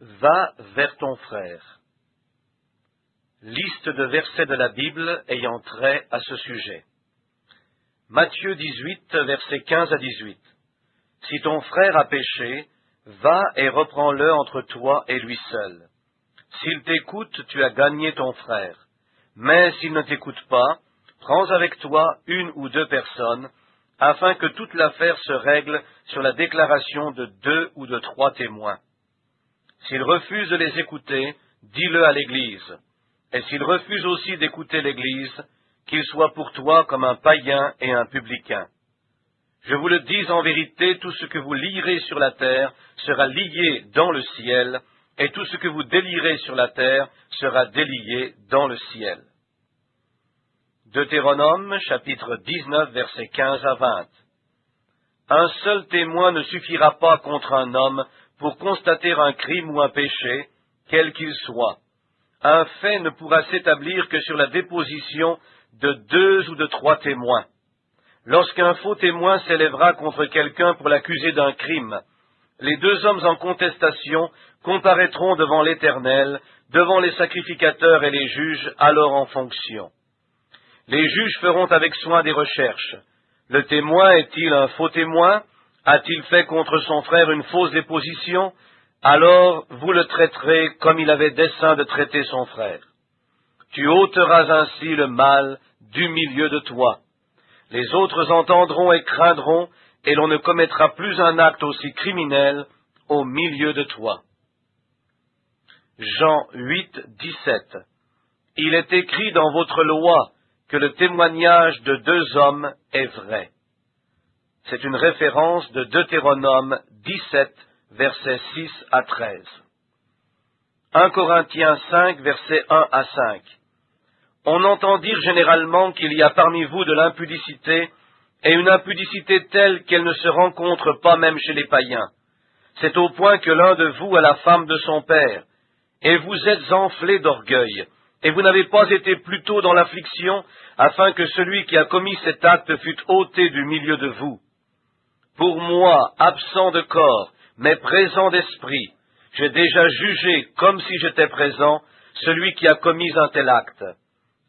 Va vers ton frère. Liste de versets de la Bible ayant trait à ce sujet. Matthieu 18, versets 15 à 18. Si ton frère a péché, va et reprends-le entre toi et lui seul. S'il t'écoute, tu as gagné ton frère. Mais s'il ne t'écoute pas, prends avec toi une ou deux personnes, afin que toute l'affaire se règle sur la déclaration de 2 ou de 3 témoins. S'il refuse de les écouter, dis-le à l'Église. Et s'il refuse aussi d'écouter l'Église, qu'il soit pour toi comme un païen et un publicain. Je vous le dis en vérité, tout ce que vous lierez sur la terre sera lié dans le ciel, et tout ce que vous délierez sur la terre sera délié dans le ciel. Deutéronome, chapitre 19, versets 15 à 20. Un seul témoin ne suffira pas contre un homme pour constater un crime ou un péché, quel qu'il soit. Un fait ne pourra s'établir que sur la déposition de 2 ou de 3 témoins. Lorsqu'un faux témoin s'élèvera contre quelqu'un pour l'accuser d'un crime, les 2 hommes en contestation comparaîtront devant l'Éternel, devant les sacrificateurs et les juges alors en fonction. Les juges feront avec soin des recherches. Le témoin est-il un faux témoin? A-t-il fait contre son frère une fausse déposition? Alors vous le traiterez comme il avait dessein de traiter son frère. Tu ôteras ainsi le mal du milieu de toi. Les autres entendront et craindront, et l'on ne commettra plus un acte aussi criminel au milieu de toi. Jean 8, 17. Il est écrit dans votre loi que le témoignage de 2 hommes est vrai. C'est une référence de Deutéronome 17, versets 6 à 13. 1 Corinthiens 5, versets 1 à 5. On entend dire généralement qu'il y a parmi vous de l'impudicité, et une impudicité telle qu'elle ne se rencontre pas même chez les païens. C'est au point que l'un de vous a la femme de son père, et vous êtes enflés d'orgueil, et vous n'avez pas été plus tôt dans l'affliction, afin que celui qui a commis cet acte fût ôté du milieu de vous. Pour moi, absent de corps, mais présent d'esprit, j'ai déjà jugé, comme si j'étais présent, celui qui a commis un tel acte.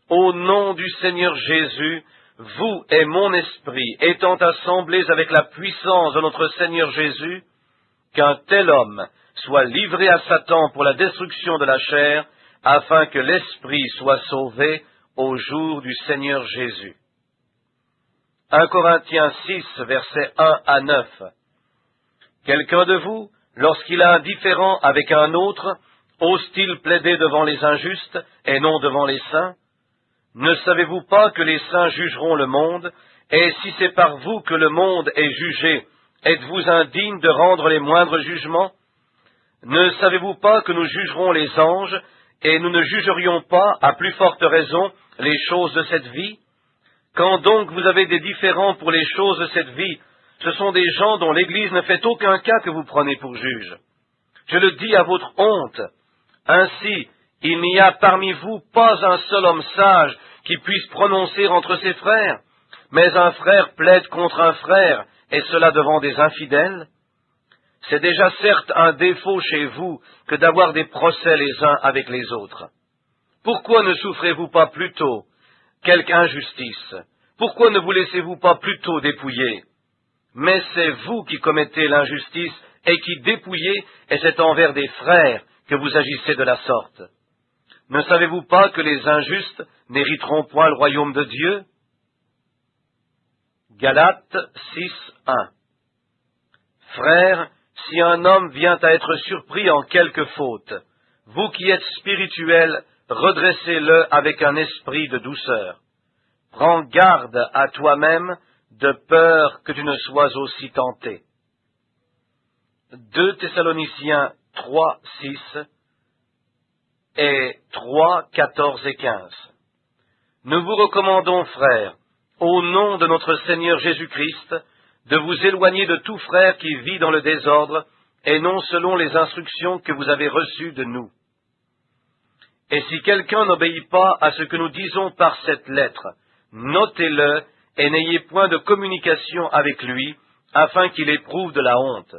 Au nom du Seigneur Jésus, vous et mon esprit, étant assemblés avec la puissance de notre Seigneur Jésus, qu'un tel homme soit livré à Satan pour la destruction de la chair, afin que l'esprit soit sauvé au jour du Seigneur Jésus. 1 Corinthiens 6, versets 1 à 9. Quelqu'un de vous, lorsqu'il a un différend avec un autre, ose-t-il plaider devant les injustes et non devant les saints? Ne savez-vous pas que les saints jugeront le monde, et si c'est par vous que le monde est jugé, êtes-vous indigne de rendre les moindres jugements? Ne savez-vous pas que nous jugerons les anges, et nous ne jugerions pas, à plus forte raison, les choses de cette vie? Quand donc vous avez des différends pour les choses de cette vie, ce sont des gens dont l'Église ne fait aucun cas que vous prenez pour juges. Je le dis à votre honte. Ainsi, il n'y a parmi vous pas un seul homme sage qui puisse prononcer entre ses frères, mais un frère plaide contre un frère, et cela devant des infidèles. C'est déjà certes un défaut chez vous que d'avoir des procès les uns avec les autres. Pourquoi ne souffrez-vous pas plutôt quelque injustice? Pourquoi ne vous laissez-vous pas plutôt dépouiller? Mais c'est vous qui commettez l'injustice et qui dépouillez, et c'est envers des frères que vous agissez de la sorte. Ne savez-vous pas que les injustes n'hériteront point le royaume de Dieu? Galates 6, 1. Frères, si un homme vient à être surpris en quelque faute, vous qui êtes spirituels, redressez-le avec un esprit de douceur. Prends garde à toi-même, de peur que tu ne sois aussi tenté. 2 Thessaloniciens 3, 6 et 3, 14 et 15. Nous vous recommandons, frères, au nom de notre Seigneur Jésus-Christ, de vous éloigner de tout frère qui vit dans le désordre, et non selon les instructions que vous avez reçues de nous. Et si quelqu'un n'obéit pas à ce que nous disons par cette lettre, notez-le et n'ayez point de communication avec lui, afin qu'il éprouve de la honte.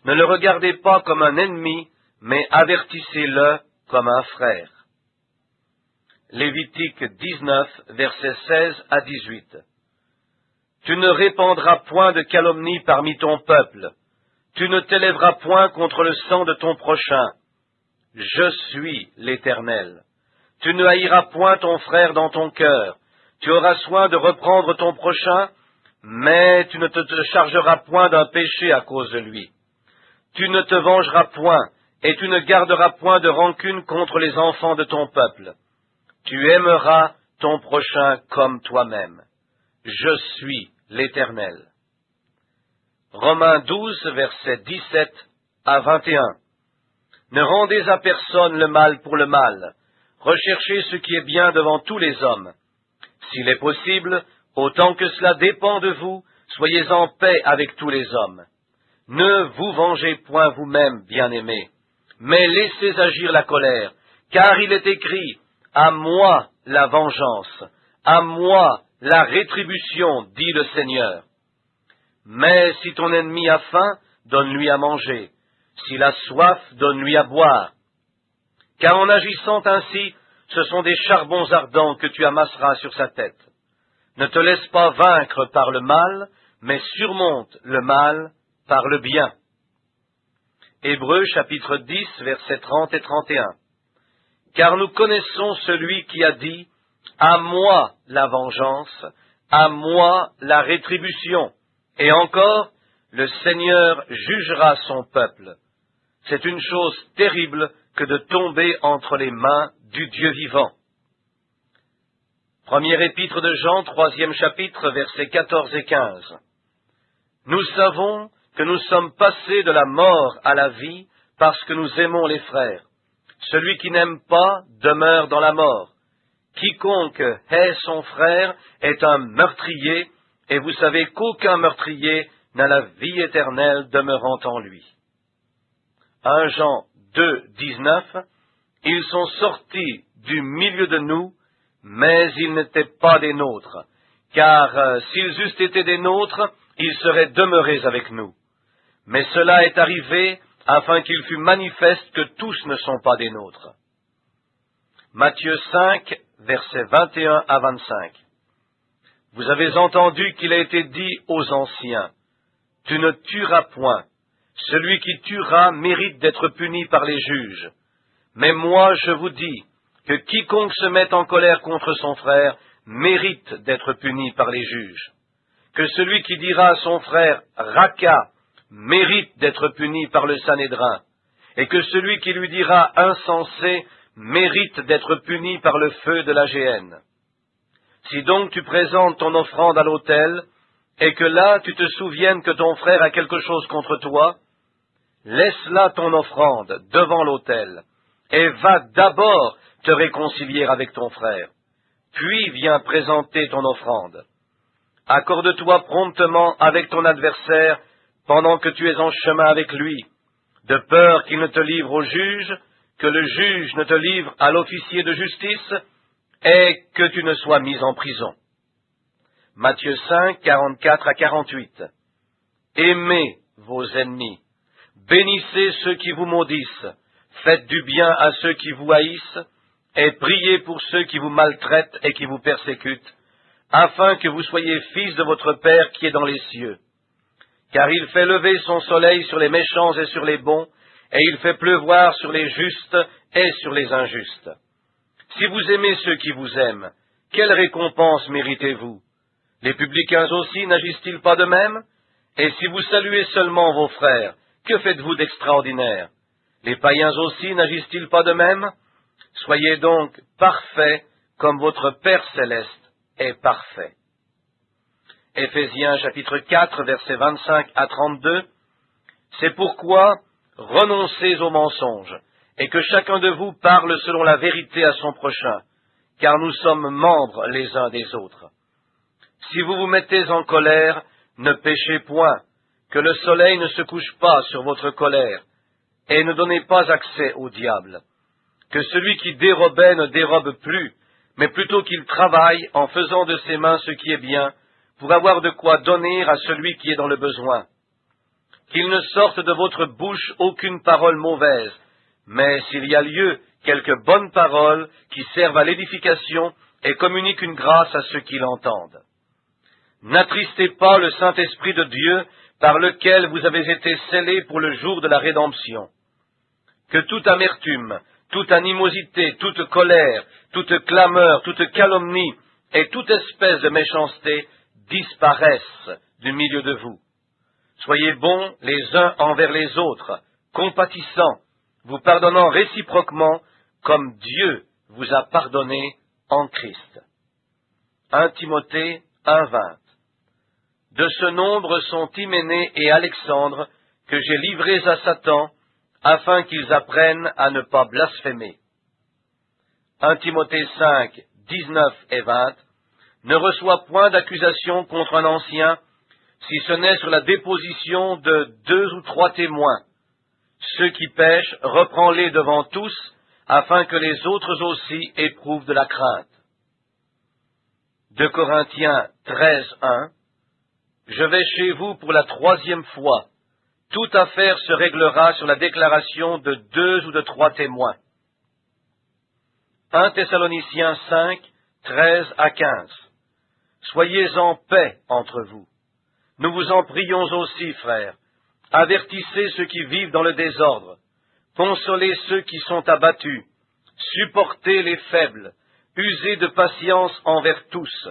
Ne le regardez pas comme un ennemi, mais avertissez-le comme un frère. Lévitique 19, versets 16 à 18. Tu ne répandras point de calomnie parmi ton peuple. Tu ne t'élèveras point contre le sang de ton prochain. Je suis l'Éternel. Tu ne haïras point ton frère dans ton cœur. Tu auras soin de reprendre ton prochain, mais tu ne te chargeras point d'un péché à cause de lui. Tu ne te vengeras point, et tu ne garderas point de rancune contre les enfants de ton peuple. Tu aimeras ton prochain comme toi-même. Je suis l'Éternel. Romains 12, versets 17 à 21. Ne rendez à personne le mal pour le mal. Recherchez ce qui est bien devant tous les hommes. S'il est possible, autant que cela dépend de vous, soyez en paix avec tous les hommes. Ne vous vengez point vous-même, bien-aimés, mais laissez agir la colère, car il est écrit, « À moi la vengeance, à moi la rétribution, dit le Seigneur. » Mais si ton ennemi a faim, donne-lui à manger. S'il a soif, donne-lui à boire. Car en agissant ainsi, ce sont des charbons ardents que tu amasseras sur sa tête. Ne te laisse pas vaincre par le mal, mais surmonte le mal par le bien. Hébreux chapitre 10, versets 30 et 31. Car nous connaissons celui qui a dit, « À moi la vengeance, à moi la rétribution. » Et encore, le Seigneur jugera son peuple. C'est une chose terrible que de tomber entre les mains du Dieu vivant. Première épître de Jean, 3e chapitre, versets 14 et 15. Nous savons que nous sommes passés de la mort à la vie parce que nous aimons les frères. Celui qui n'aime pas demeure dans la mort. Quiconque hait son frère est un meurtrier, et vous savez qu'aucun meurtrier n'a la vie éternelle demeurant en lui. 1 Jean 2, 19. Ils sont sortis du milieu de nous, mais ils n'étaient pas des nôtres, car s'ils eussent été des nôtres, ils seraient demeurés avec nous. Mais cela est arrivé afin qu'il fût manifeste que tous ne sont pas des nôtres. Matthieu 5, versets 21 à 25. Vous avez entendu qu'il a été dit aux anciens, « Tu ne tueras point. Celui qui tuera mérite d'être puni par les juges. Mais moi je vous dis que quiconque se met en colère contre son frère mérite d'être puni par les juges. Que celui qui dira à son frère « Raka » mérite d'être puni par le Sanhédrin, et que celui qui lui dira « Insensé » mérite d'être puni par le feu de la géhenne. Si donc tu présentes ton offrande à l'autel, et que là tu te souviennes que ton frère a quelque chose contre toi, laisse là ton offrande devant l'autel, et va d'abord te réconcilier avec ton frère, puis viens présenter ton offrande. Accorde-toi promptement avec ton adversaire pendant que tu es en chemin avec lui, de peur qu'il ne te livre au juge, que le juge ne te livre à l'officier de justice, et que tu ne sois mis en prison. Matthieu 5, 44 à 48. Aimez vos ennemis, bénissez ceux qui vous maudissent, faites du bien à ceux qui vous haïssent, et priez pour ceux qui vous maltraitent et qui vous persécutent, afin que vous soyez fils de votre Père qui est dans les cieux. Car il fait lever son soleil sur les méchants et sur les bons, et il fait pleuvoir sur les justes et sur les injustes. Si vous aimez ceux qui vous aiment, quelle récompense méritez-vous? Les publicains aussi n'agissent-ils pas de même? Et si vous saluez seulement vos frères, que faites-vous d'extraordinaire? Les païens aussi n'agissent-ils pas de même? Soyez donc parfaits comme votre Père céleste est parfait. Éphésiens chapitre 4, versets 25 à 32. C'est pourquoi renoncez aux mensonges, et que chacun de vous parle selon la vérité à son prochain, car nous sommes membres les uns des autres. Si vous vous mettez en colère, ne péchez point, que le soleil ne se couche pas sur votre colère, et ne donnez pas accès au diable. Que celui qui dérobait ne dérobe plus, mais plutôt qu'il travaille en faisant de ses mains ce qui est bien, pour avoir de quoi donner à celui qui est dans le besoin. Qu'il ne sorte de votre bouche aucune parole mauvaise, Mais s'il y a lieu, quelques bonnes paroles qui servent à l'édification et communiquent une grâce à ceux qui l'entendent. N'attristez pas le Saint-Esprit de Dieu par lequel vous avez été scellés pour le jour de la rédemption. Que toute amertume, toute animosité, toute colère, toute clameur, toute calomnie et toute espèce de méchanceté disparaissent du milieu de vous. Soyez bons les uns envers les autres, compatissants, vous pardonnant réciproquement comme Dieu vous a pardonné en Christ. 1 Timothée 1:20. De ce nombre sont Hyménée et Alexandre, que j'ai livrés à Satan, afin qu'ils apprennent à ne pas blasphémer. 1 Timothée 5, 19 et 20. Ne reçois point d'accusation contre un ancien, si ce n'est sur la déposition de 2 ou 3 témoins. Ceux qui pêchent, reprends-les devant tous, afin que les autres aussi éprouvent de la crainte. 2 Corinthiens 13:1. Je vais chez vous pour la 3e fois. Toute affaire se réglera sur la déclaration de 2 ou de 3 témoins. 1 Thessaloniciens 5, 13 à 15. Soyez en paix entre vous. Nous vous en prions aussi, frères. Avertissez ceux qui vivent dans le désordre. Consolez ceux qui sont abattus. Supportez les faibles. Usez de patience envers tous.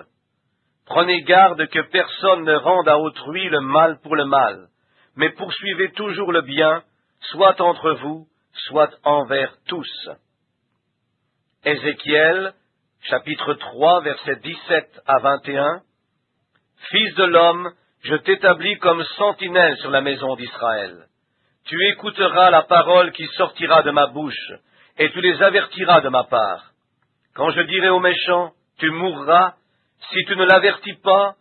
Prenez garde que personne ne rende à autrui le mal pour le mal, mais poursuivez toujours le bien, soit entre vous, soit envers tous. Ézéchiel, chapitre 3, versets 17 à 21. Fils de l'homme, je t'établis comme sentinelle sur la maison d'Israël. Tu écouteras la parole qui sortira de ma bouche, et tu les avertiras de ma part. Quand je dirai aux méchants, tu mourras, si tu ne l'avertis pas,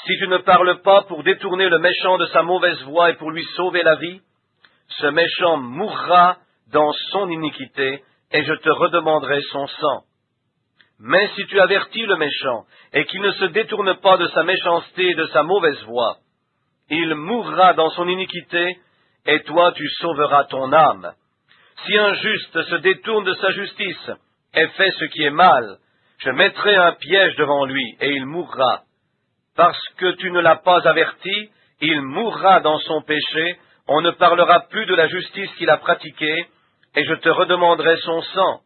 si tu ne parles pas pour détourner le méchant de sa mauvaise voie et pour lui sauver la vie, ce méchant mourra dans son iniquité, et je te redemanderai son sang. Mais si tu avertis le méchant, et qu'il ne se détourne pas de sa méchanceté et de sa mauvaise voie, il mourra dans son iniquité, et toi tu sauveras ton âme. Si un juste se détourne de sa justice, et fait ce qui est mal, je mettrai un piège devant lui, et il mourra. Parce que tu ne l'as pas averti, il mourra dans son péché, on ne parlera plus de la justice qu'il a pratiquée, et je te redemanderai son sang.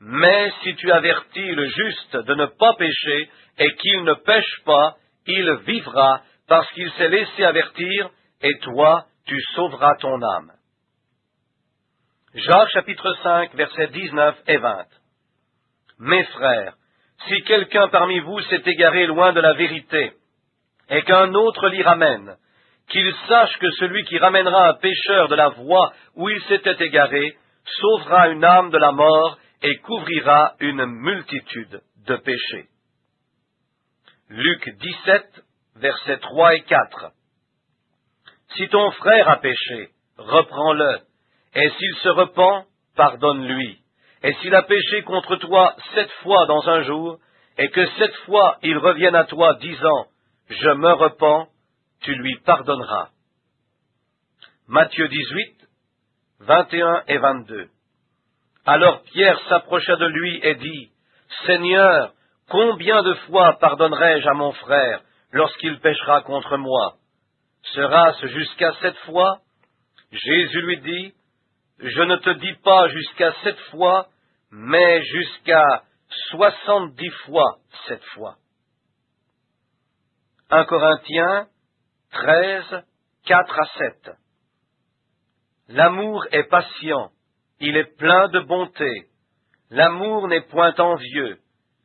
Mais si tu avertis le juste de ne pas pécher, et qu'il ne pêche pas, il vivra, parce qu'il s'est laissé avertir, et toi, tu sauveras ton âme. Jacques chapitre 5, versets 19 et 20. Mes frères, si quelqu'un parmi vous s'est égaré loin de la vérité, et qu'un autre l'y ramène, qu'il sache que celui qui ramènera un pécheur de la voie où il s'était égaré, sauvera une âme de la mort et couvrira une multitude de péchés. Luc 17, versets 3 et 4. Si ton frère a péché, reprends-le, et s'il se repent, pardonne-lui. Et s'il a péché contre toi 7 fois dans un jour, et que 7 fois il revienne à toi disant « Je me repens », tu lui pardonneras. Matthieu 18, 21 et 22. Alors Pierre s'approcha de lui et dit « Seigneur, combien de fois pardonnerai-je à mon frère lorsqu'il péchera contre moi? Sera-ce jusqu'à 7 fois ?» Jésus lui dit « Je ne te dis pas jusqu'à 7 fois, mais jusqu'à 70 fois 7 fois. » 1 Corinthiens 13, 4 à 7. L'amour est patient, il est plein de bonté. L'amour n'est point envieux.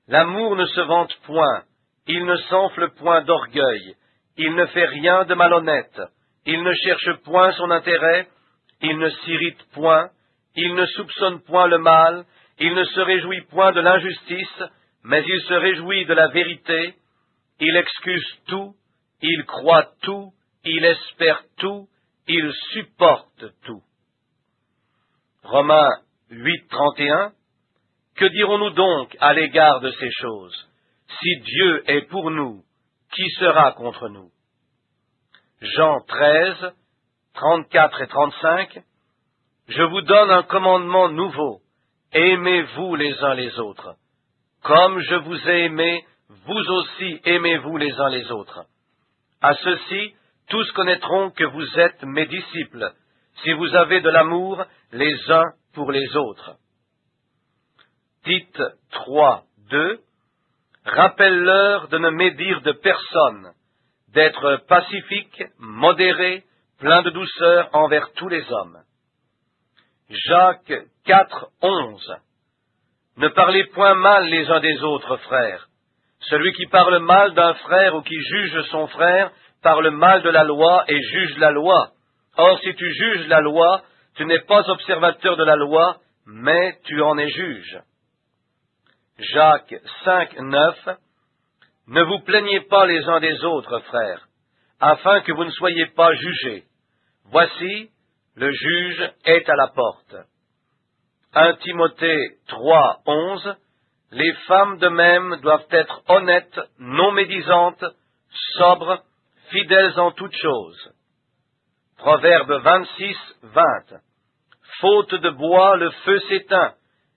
L'amour ne se vante point, il ne s'enfle point d'orgueil, il ne fait rien de malhonnête, il ne cherche point son intérêt, il ne s'irrite point, il ne soupçonne point le mal, il ne se réjouit point de l'injustice, mais il se réjouit de la vérité, il excuse tout, il croit tout, il espère tout, il supporte tout. Romains 8, 31. Que dirons-nous donc à l'égard de ces choses? Si Dieu est pour nous, qui sera contre nous? Jean 13, 34 et 35. Je vous donne un commandement nouveau. Aimez-vous les uns les autres. Comme je vous ai aimé, vous aussi aimez-vous les uns les autres. À ceci, tous connaîtront que vous êtes mes disciples, si vous avez de l'amour les uns pour les autres. Tite 3, 2. Rappelle-leur de ne médire de personne, d'être pacifique, modéré, plein de douceur envers tous les hommes. Jacques 4, 11. Ne parlez point mal les uns des autres, frères. Celui qui parle mal d'un frère ou qui juge son frère parle mal de la loi et juge la loi. Or, si tu juges la loi, tu n'es pas observateur de la loi, mais tu en es juge. Jacques 5, 9. Ne vous plaignez pas les uns des autres, frères, afin que vous ne soyez pas jugés. Voici, le juge est à la porte. 1 Timothée 3, 11. Les femmes de même doivent être honnêtes, non médisantes, sobres, fidèles en toutes choses. Proverbe 26, 20. Faute de bois, le feu s'éteint,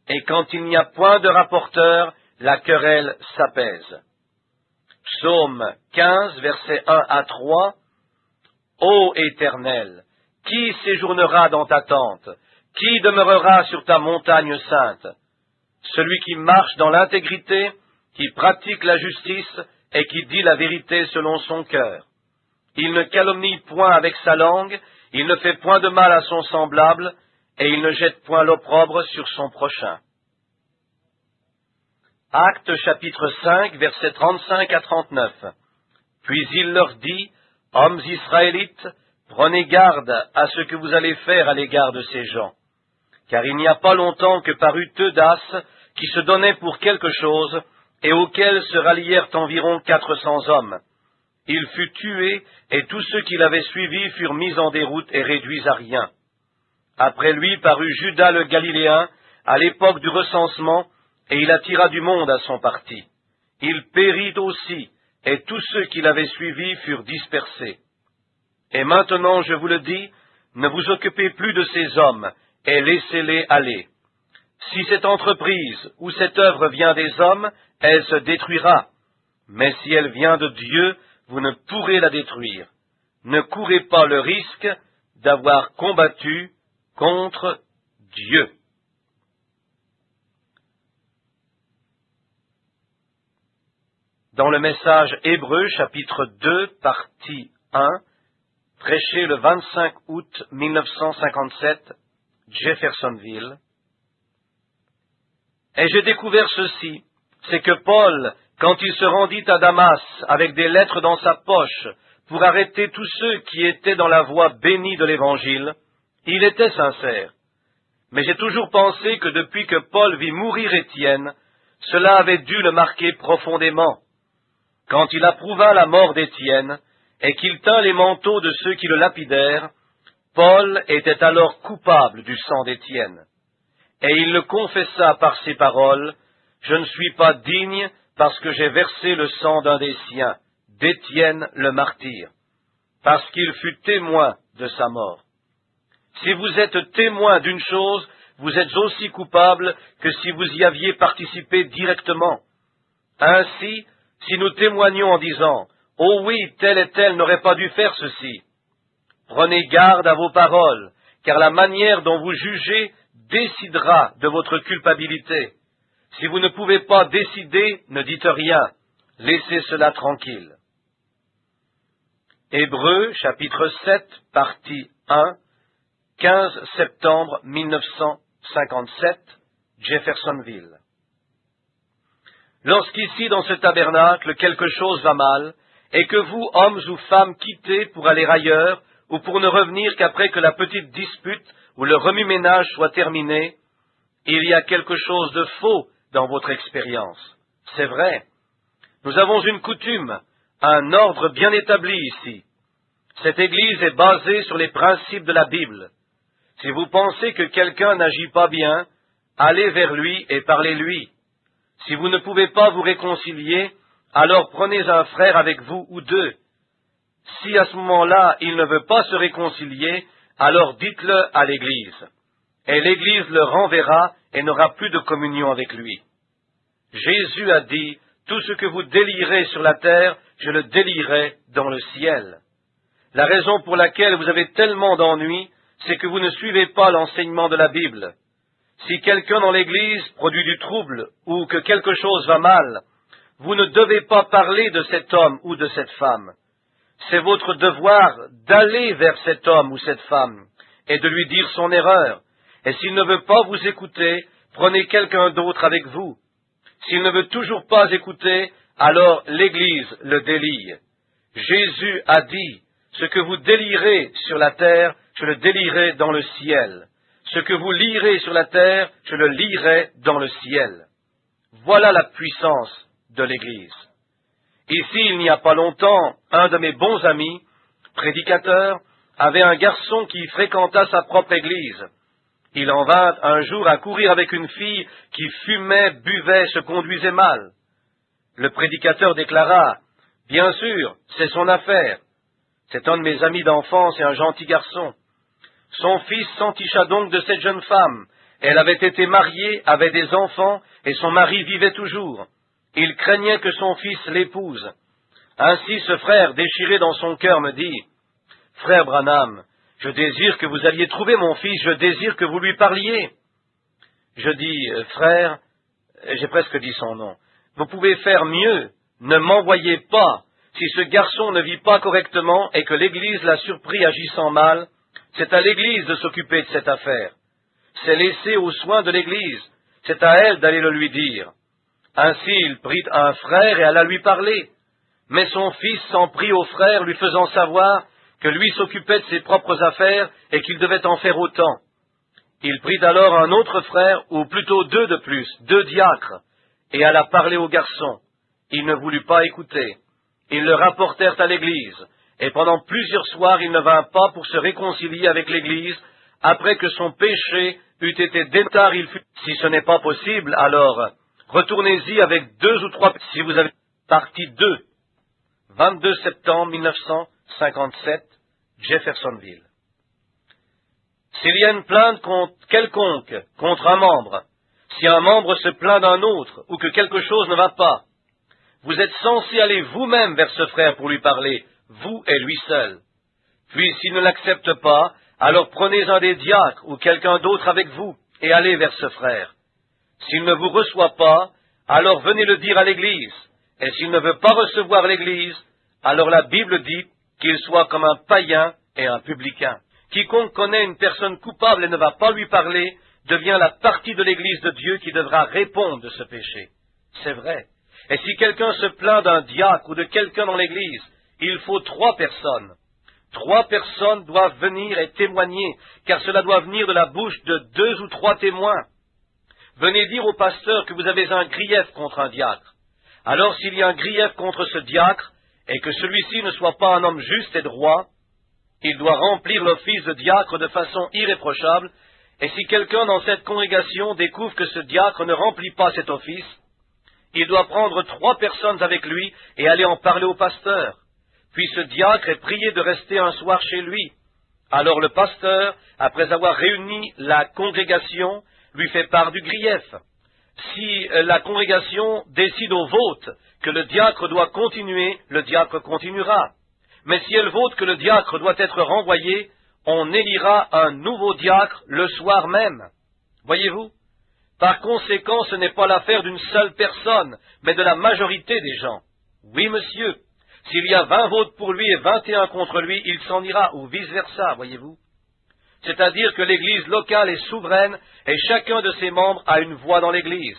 et quand il n'y a point de rapporteur, la querelle s'apaise. Psaume 15, versets 1 à 3. Ô Éternel, qui séjournera dans ta tente? Qui demeurera sur ta montagne sainte? Celui qui marche dans l'intégrité, qui pratique la justice et qui dit la vérité selon son cœur. Il ne calomnie point avec sa langue, il ne fait point de mal à son semblable, et il ne jette point l'opprobre sur son prochain. Actes chapitre 5, versets 35 à 39. Puis il leur dit, « Hommes israélites, prenez garde à ce que vous allez faire à l'égard de ces gens. Car il n'y a pas longtemps que parut Teudas, qui se donnait pour quelque chose, et auquel se rallièrent environ 400 hommes. Il fut tué, et tous ceux qui l'avaient suivi furent mis en déroute et réduits à rien. Après lui parut Judas le Galiléen, à l'époque du recensement, et il attira du monde à son parti. Il périt aussi, et tous ceux qui l'avaient suivi furent dispersés. Et maintenant, je vous le dis, ne vous occupez plus de ces hommes, et laissez-les aller. Si cette entreprise ou cette œuvre vient des hommes, elle se détruira. Mais si elle vient de Dieu, vous ne pourrez la détruire. Ne courez pas le risque d'avoir combattu contre Dieu. Dans le message Hébreu, chapitre 2, partie 1, prêché le 25 août 1957, Jeffersonville. Et j'ai découvert ceci, c'est que Paul, quand il se rendit à Damas avec des lettres dans sa poche pour arrêter tous ceux qui étaient dans la voie bénie de l'Évangile, il était sincère. Mais j'ai toujours pensé que depuis que Paul vit mourir Étienne, cela avait dû le marquer profondément. Quand il approuva la mort d'Étienne, et qu'il tint les manteaux de ceux qui le lapidèrent, Paul était alors coupable du sang d'Étienne. Et il le confessa par ces paroles, « Je ne suis pas digne parce que j'ai versé le sang d'un des siens, d'Étienne le martyr, parce qu'il fut témoin de sa mort. » Si vous êtes témoin d'une chose, vous êtes aussi coupable que si vous y aviez participé directement. Ainsi, si nous témoignons en disant « Oh oui, tel et tel n'aurait pas dû faire ceci », prenez garde à vos paroles, car la manière dont vous jugez décidera de votre culpabilité. Si vous ne pouvez pas décider, ne dites rien, laissez cela tranquille. Hébreux, chapitre 7, partie 1, 15 septembre 1957, Jeffersonville. Lorsqu'ici, dans ce tabernacle, quelque chose va mal, et que vous, hommes ou femmes, quittez pour aller ailleurs, ou pour ne revenir qu'après que la petite dispute ou le remue-ménage soit terminé, il y a quelque chose de faux dans votre expérience. C'est vrai. Nous avons une coutume, un ordre bien établi ici. Cette Église est basée sur les principes de la Bible. Si vous pensez que quelqu'un n'agit pas bien, allez vers lui et parlez-lui. Si vous ne pouvez pas vous réconcilier, alors prenez un frère avec vous ou deux. Si à ce moment-là il ne veut pas se réconcilier, alors dites-le à l'Église. et l'Église le renverra et n'aura plus de communion avec lui. Jésus a dit, « Tout ce que vous délirez sur la terre, je le délierai dans le ciel. » La raison pour laquelle vous avez tellement d'ennuis, c'est que vous ne suivez pas l'enseignement de la Bible. Si quelqu'un dans l'Église produit du trouble ou que quelque chose va mal, vous ne devez pas parler de cet homme ou de cette femme. C'est votre devoir d'aller vers cet homme ou cette femme et de lui dire son erreur. Et s'il ne veut pas vous écouter, prenez quelqu'un d'autre avec vous. S'il ne veut toujours pas écouter, alors l'Église le délie. Jésus a dit, « Ce que vous délirez sur la terre, je le délierai dans le ciel. Ce que vous lirez sur la terre, je le lirai dans le ciel. » Voilà la puissance de l'Église. Ici, il n'y a pas longtemps, un de mes bons amis, prédicateur, avait un garçon qui fréquenta sa propre Église. Il en vint un jour à courir avec une fille qui fumait, buvait, se conduisait mal. Le prédicateur déclara, « Bien sûr, c'est son affaire. C'est un de mes amis d'enfance et un gentil garçon. » Son fils s'enticha donc de cette jeune femme. Elle avait été mariée, avait des enfants, et son mari vivait toujours. Il craignait que son fils l'épouse. Ainsi ce frère, déchiré dans son cœur, me dit, « Frère Branham, je désire que vous alliez trouver mon fils, je désire que vous lui parliez. » Je dis, « Frère, j'ai presque dit son nom, vous pouvez faire mieux, ne m'envoyez pas. Si ce garçon ne vit pas correctement et que l'Église l'a surpris agissant mal, c'est à l'Église de s'occuper de cette affaire. C'est laissé aux soins de l'Église, c'est à elle d'aller le lui dire. » Ainsi il prit un frère et alla lui parler. Mais son fils s'en prit au frère, lui faisant savoir que lui s'occupait de ses propres affaires et qu'il devait en faire autant. Il prit alors un autre frère, ou plutôt deux de plus, 2 diacres, et alla parler au garçon. Il ne voulut pas écouter. Ils le rapportèrent à l'Église, et pendant plusieurs soirs il ne vint pas pour se réconcilier avec l'Église, après que son péché eût été détard. Si ce n'est pas possible, alors retournez-y avec 2 ou 3, si vous avez... Partie 2, 22 septembre 1957, Jeffersonville. S'il y a une plainte quelconque contre un membre, si un membre se plaint d'un autre, ou que quelque chose ne va pas, vous êtes censé aller vous-même vers ce frère pour lui parler, vous et lui seul. Puis s'il ne l'accepte pas, alors prenez un des diacres ou quelqu'un d'autre avec vous, et allez vers ce frère. S'il ne vous reçoit pas, alors venez le dire à l'Église, et s'il ne veut pas recevoir l'Église, alors la Bible dit qu'il soit comme un païen et un publicain. Quiconque connaît une personne coupable et ne va pas lui parler, devient la partie de l'Église de Dieu qui devra répondre de ce péché. C'est vrai. Et si quelqu'un se plaint d'un diacre ou de quelqu'un dans l'Église, il faut 3 personnes. 3 personnes doivent venir et témoigner, car cela doit venir de la bouche de 2 ou 3 témoins. Venez dire au pasteur que vous avez un grief contre un diacre. Alors s'il y a un grief contre ce diacre, et que celui-ci ne soit pas un homme juste et droit, il doit remplir l'office de diacre de façon irréprochable, et si quelqu'un dans cette congrégation découvre que ce diacre ne remplit pas cet office, il doit prendre 3 personnes avec lui et aller en parler au pasteur. Puis ce diacre est prié de rester un soir chez lui. Alors le pasteur, après avoir réuni la congrégation, lui fait part du grief. Si la congrégation décide au vote que le diacre doit continuer, le diacre continuera. Mais si elle vote que le diacre doit être renvoyé, on élira un nouveau diacre le soir même. Voyez-vous? Par conséquent, ce n'est pas l'affaire d'une seule personne, mais de la majorité des gens. Oui, monsieur, s'il y a 20 votes pour lui et 21 contre lui, il s'en ira, ou vice-versa, voyez-vous. C'est-à-dire que l'Église locale est souveraine et chacun de ses membres a une voix dans l'Église.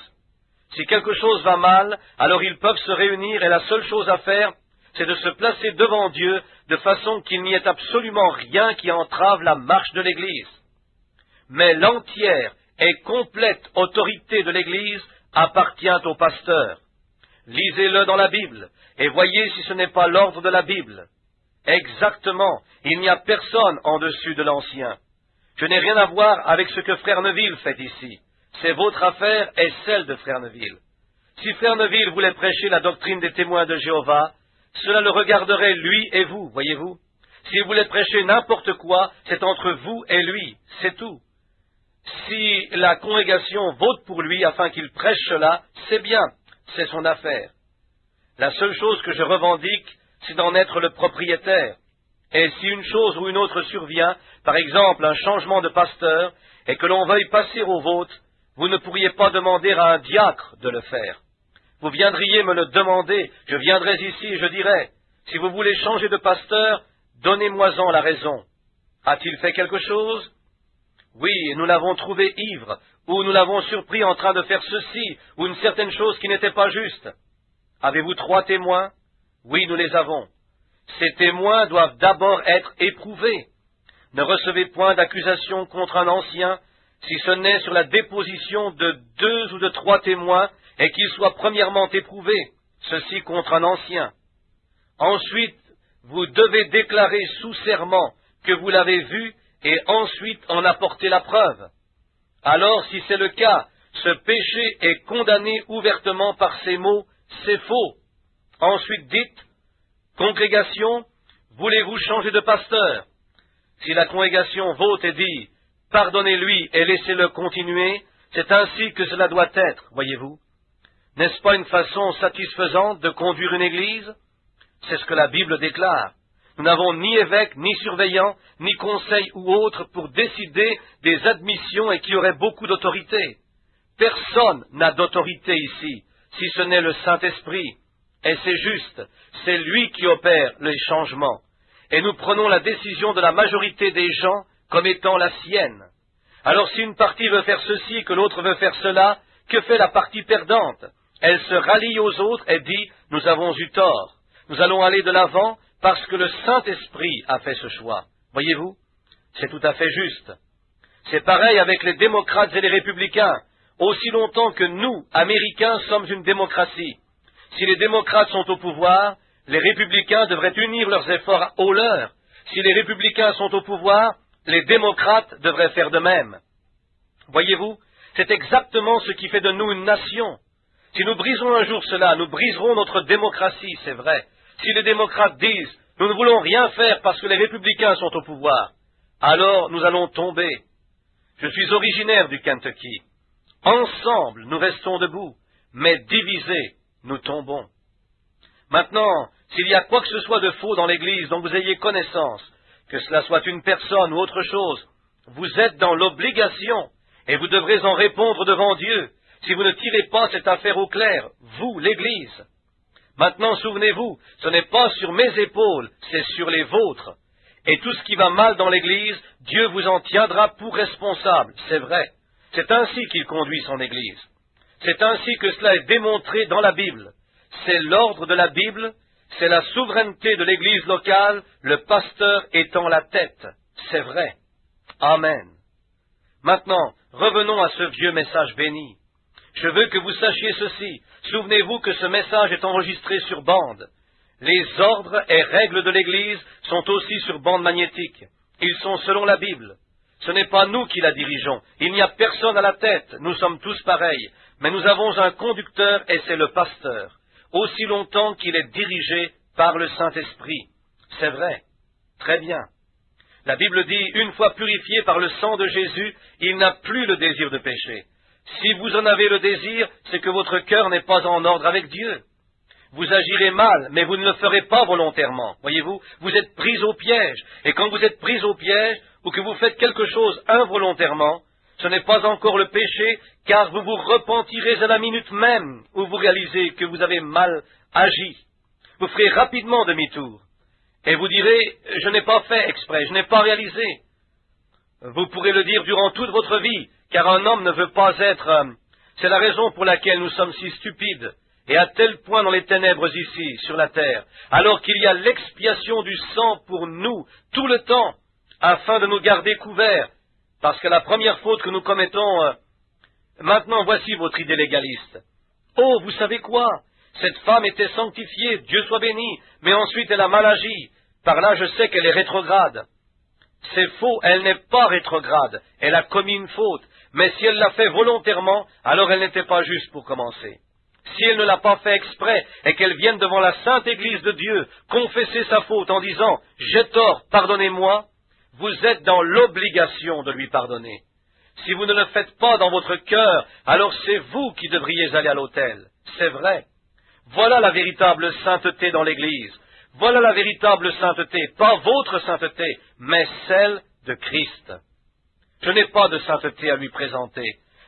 Si quelque chose va mal, alors ils peuvent se réunir et la seule chose à faire, c'est de se placer devant Dieu de façon qu'il n'y ait absolument rien qui entrave la marche de l'Église. Mais l'entière et complète autorité de l'Église appartient au pasteur. Lisez-le dans la Bible et voyez si ce n'est pas l'ordre de la Bible. Exactement, il n'y a personne en dessus de l'ancien. Je n'ai rien à voir avec ce que Frère Neville fait ici. C'est votre affaire et celle de Frère Neville. Si Frère Neville voulait prêcher la doctrine des témoins de Jéhovah, cela le regarderait lui et vous, voyez-vous. S'il voulait prêcher n'importe quoi, c'est entre vous et lui, c'est tout. Si la congrégation vote pour lui afin qu'il prêche cela, c'est bien, c'est son affaire. La seule chose que je revendique, c'est d'en être le propriétaire. Et si une chose ou une autre survient, par exemple un changement de pasteur, et que l'on veuille passer au vote, vous ne pourriez pas demander à un diacre de le faire. Vous viendriez me le demander, je viendrais ici et je dirais, si vous voulez changer de pasteur, donnez-moi-en la raison. A-t-il fait quelque chose? Oui, nous l'avons trouvé ivre, ou nous l'avons surpris en train de faire ceci, ou une certaine chose qui n'était pas juste. Avez-vous 3 témoins? Oui, nous les avons. Ces témoins doivent d'abord être éprouvés. Ne recevez point d'accusation contre un ancien, si ce n'est sur la déposition de 2 ou de 3 témoins, et qu'ils soient premièrement éprouvés, ceci contre un ancien. Ensuite, vous devez déclarer sous serment que vous l'avez vu, et ensuite en apporter la preuve. Alors, si c'est le cas, ce péché est condamné ouvertement par ces mots, c'est faux. Ensuite dites, congrégation, voulez-vous changer de pasteur? Si la congrégation vote et dit, pardonnez-lui et laissez-le continuer, c'est ainsi que cela doit être, voyez-vous. N'est-ce pas une façon satisfaisante de conduire une église? C'est ce que la Bible déclare. Nous n'avons ni évêque, ni surveillant, ni conseil ou autre pour décider des admissions et qui auraient beaucoup d'autorité. Personne n'a d'autorité ici, si ce n'est le Saint-Esprit. Et c'est juste, c'est lui qui opère les changements. Et nous prenons la décision de la majorité des gens comme étant la sienne. Alors si une partie veut faire ceci et que l'autre veut faire cela, que fait la partie perdante? Elle se rallie aux autres et dit, nous avons eu tort. Nous allons aller de l'avant parce que le Saint-Esprit a fait ce choix. Voyez-vous, c'est tout à fait juste. C'est pareil avec les démocrates et les républicains. Aussi longtemps que nous, Américains, sommes une démocratie. Si les démocrates sont au pouvoir, les républicains devraient unir leurs efforts aux leurs. Si les républicains sont au pouvoir, les démocrates devraient faire de même. Voyez-vous, c'est exactement ce qui fait de nous une nation. Si nous brisons un jour cela, nous briserons notre démocratie, c'est vrai. Si les démocrates disent « nous ne voulons rien faire parce que les républicains sont au pouvoir », alors nous allons tomber. Je suis originaire du Kentucky. Ensemble, nous restons debout, mais divisés, nous tombons. Maintenant, s'il y a quoi que ce soit de faux dans l'Église dont vous ayez connaissance, que cela soit une personne ou autre chose, vous êtes dans l'obligation, et vous devrez en répondre devant Dieu, si vous ne tirez pas cette affaire au clair, vous, l'Église. Maintenant, souvenez-vous, ce n'est pas sur mes épaules, c'est sur les vôtres. Et tout ce qui va mal dans l'Église, Dieu vous en tiendra pour responsable, c'est vrai. C'est ainsi qu'il conduit son Église. C'est ainsi que cela est démontré dans la Bible. C'est l'ordre de la Bible, c'est la souveraineté de l'Église locale, le pasteur étant la tête. C'est vrai. Amen. Maintenant, revenons à ce vieux message béni. Je veux que vous sachiez ceci. Souvenez-vous que ce message est enregistré sur bande. Les ordres et règles de l'Église sont aussi sur bande magnétique. Ils sont selon la Bible. Ce n'est pas nous qui la dirigeons. Il n'y a personne à la tête. Nous sommes tous pareils. Mais nous avons un conducteur et c'est le pasteur. Aussi longtemps qu'il est dirigé par le Saint-Esprit. C'est vrai. Très bien. La Bible dit, une fois purifié par le sang de Jésus, il n'a plus le désir de pécher. Si vous en avez le désir, c'est que votre cœur n'est pas en ordre avec Dieu. Vous agirez mal, mais vous ne le ferez pas volontairement. Voyez-vous, vous êtes pris au piège. Et quand vous êtes pris au piège, ou que vous faites quelque chose involontairement, ce n'est pas encore le péché, car vous vous repentirez à la minute même où vous réalisez que vous avez mal agi. Vous ferez rapidement demi-tour. Et vous direz, je n'ai pas fait exprès, je n'ai pas réalisé. Vous pourrez le dire durant toute votre vie, car un homme ne veut pas être... C'est la raison pour laquelle nous sommes si stupides, et à tel point dans les ténèbres ici, sur la terre, alors qu'il y a l'expiation du sang pour nous, tout le temps, afin de nous garder couverts, parce que la première faute que nous commettons... Maintenant, voici votre idée légaliste. Oh, vous savez quoi? Cette femme était sanctifiée, Dieu soit béni, mais ensuite elle a mal agi. Par là, je sais qu'elle est rétrograde. C'est faux, elle n'est pas rétrograde, elle a commis une faute, mais si elle l'a fait volontairement, alors elle n'était pas juste pour commencer. Si elle ne l'a pas fait exprès, et qu'elle vienne devant la sainte Église de Dieu, confesser sa faute en disant « J'ai tort, pardonnez-moi », vous êtes dans l'obligation de lui pardonner. Si vous ne le faites pas dans votre cœur, alors c'est vous qui devriez aller à l'autel. C'est vrai. Voilà la véritable sainteté dans l'Église. Voilà la véritable sainteté, pas votre sainteté, mais celle de Christ. Je n'ai pas de sainteté à lui présenter,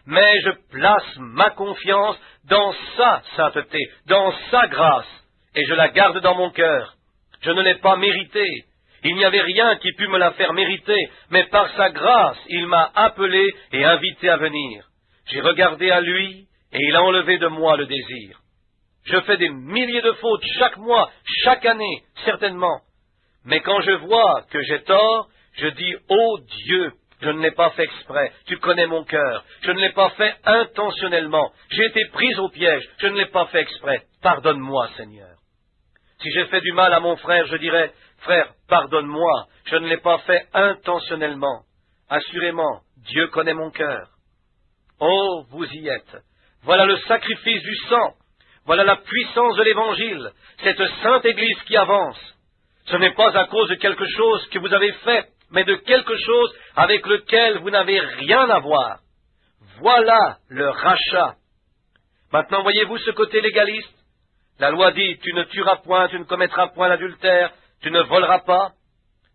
mais je place ma confiance dans sa sainteté, dans sa grâce, et je la garde dans mon cœur. Je ne l'ai pas méritée. Il n'y avait rien qui pût me la faire mériter, mais par sa grâce, il m'a appelé et invité à venir. J'ai regardé à lui, et il a enlevé de moi le désir. Je fais des milliers de fautes chaque mois, chaque année, certainement. Mais quand je vois que j'ai tort, je dis « Oh Dieu, je ne l'ai pas fait exprès, tu connais mon cœur, je ne l'ai pas fait intentionnellement, j'ai été prise au piège, je ne l'ai pas fait exprès, pardonne-moi Seigneur. » Si j'ai fait du mal à mon frère, je dirais « Frère, pardonne-moi, je ne l'ai pas fait intentionnellement. » Assurément, Dieu connaît mon cœur. Oh, vous y êtes. Voilà le sacrifice du sang. Voilà la puissance de l'Évangile, cette sainte Église qui avance. Ce n'est pas à cause de quelque chose que vous avez fait, mais de quelque chose avec lequel vous n'avez rien à voir. Voilà le rachat. Maintenant, voyez-vous ce côté légaliste? La loi dit, tu ne tueras point, tu ne commettras point d'adultère, tu ne voleras pas.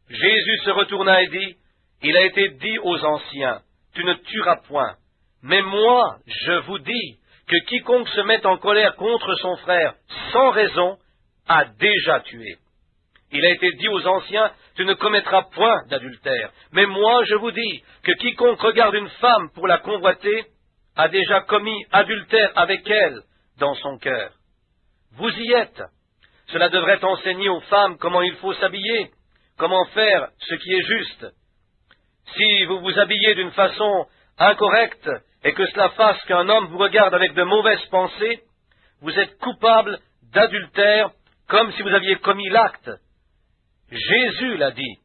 Jésus se retourna et dit, il a été dit aux anciens, tu ne tueras point. Mais moi, je vous dis que quiconque se met en colère contre son frère sans raison a déjà tué. Il a été dit aux anciens, tu ne commettras point d'adultère. Mais moi, je vous dis que quiconque regarde une femme pour la convoiter a déjà commis adultère avec elle dans son cœur. Vous y êtes. Cela devrait enseigner aux femmes comment il faut s'habiller, comment faire ce qui est juste. Si vous vous habillez d'une façon incorrecte et que cela fasse qu'un homme vous regarde avec de mauvaises pensées, vous êtes coupable d'adultère comme si vous aviez commis l'acte. Jésus l'a dit.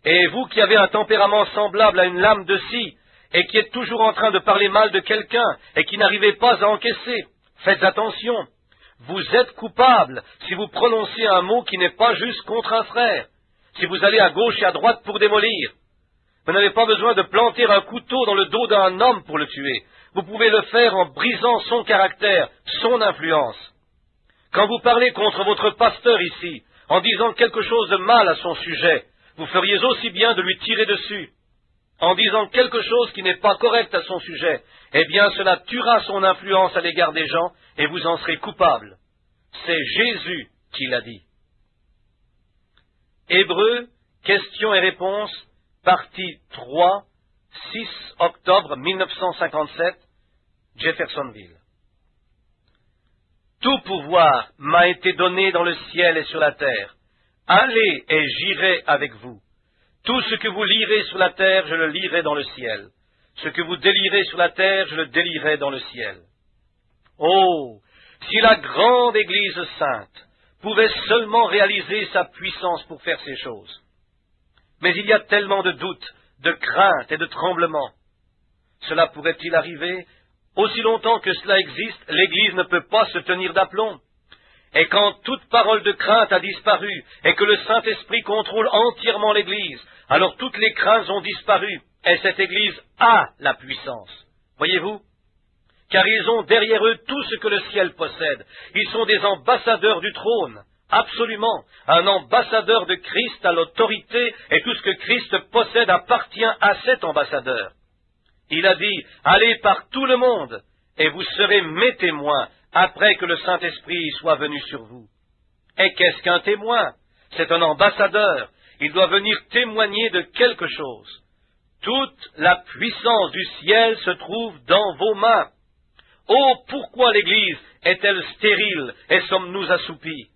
Et vous qui avez un tempérament semblable à une lame de scie et qui êtes toujours en train de parler mal de quelqu'un et qui n'arrivez pas à encaisser, faites attention. Vous êtes coupable si vous prononcez un mot qui n'est pas juste contre un frère, si vous allez à gauche et à droite pour démolir. Vous n'avez pas besoin de planter un couteau dans le dos d'un homme pour le tuer. Vous pouvez le faire en brisant son caractère, son influence. Quand vous parlez contre votre pasteur ici, en disant quelque chose de mal à son sujet, vous feriez aussi bien de lui tirer dessus. En disant quelque chose qui n'est pas correct à son sujet, eh bien cela tuera son influence à l'égard des gens et vous en serez coupable. C'est Jésus qui l'a dit. Hébreux, questions et réponses, partie 3, 6 octobre 1957, Jeffersonville. Tout pouvoir m'a été donné dans le ciel et sur la terre. Allez et j'irai avec vous. Tout ce que vous lirez sur la terre, je le lirai dans le ciel. Ce que vous délirez sur la terre, je le délierai dans le ciel. Oh, si la grande Église sainte pouvait seulement réaliser sa puissance pour faire ces choses. Mais il y a tellement de doutes, de craintes et de tremblements. Cela pourrait-il arriver? Aussi longtemps que cela existe, l'Église ne peut pas se tenir d'aplomb. Et quand toute parole de crainte a disparu, et que le Saint-Esprit contrôle entièrement l'Église, alors toutes les craintes ont disparu, et cette Église a la puissance. Voyez-vous? Car ils ont derrière eux tout ce que le ciel possède. Ils sont des ambassadeurs du trône. Absolument. Un ambassadeur de Christ a l'autorité, et tout ce que Christ possède appartient à cet ambassadeur. Il a dit, allez par tout le monde, et vous serez mes témoins, après que le Saint-Esprit soit venu sur vous. Et qu'est-ce qu'un témoin? C'est un ambassadeur. Il doit venir témoigner de quelque chose. Toute la puissance du ciel se trouve dans vos mains. Oh, pourquoi l'Église est-elle stérile et sommes-nous assoupis?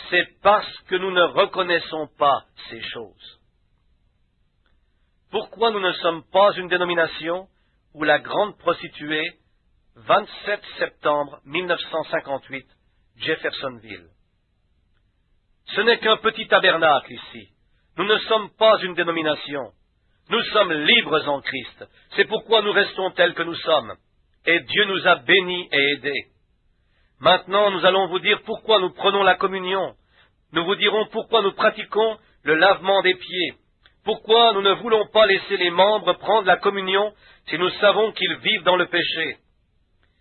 C'est parce que nous ne reconnaissons pas ces choses. Pourquoi nous ne sommes pas une dénomination où la grande prostituée, 27 septembre 1958, Jeffersonville. Ce n'est qu'un petit tabernacle ici. Nous ne sommes pas une dénomination. Nous sommes libres en Christ. C'est pourquoi nous restons tels que nous sommes. Et Dieu nous a bénis et aidés. Maintenant, nous allons vous dire pourquoi nous prenons la communion. Nous vous dirons pourquoi nous pratiquons le lavement des pieds, Pourquoi nous ne voulons pas laisser les membres prendre la communion si nous savons qu'ils vivent dans le péché?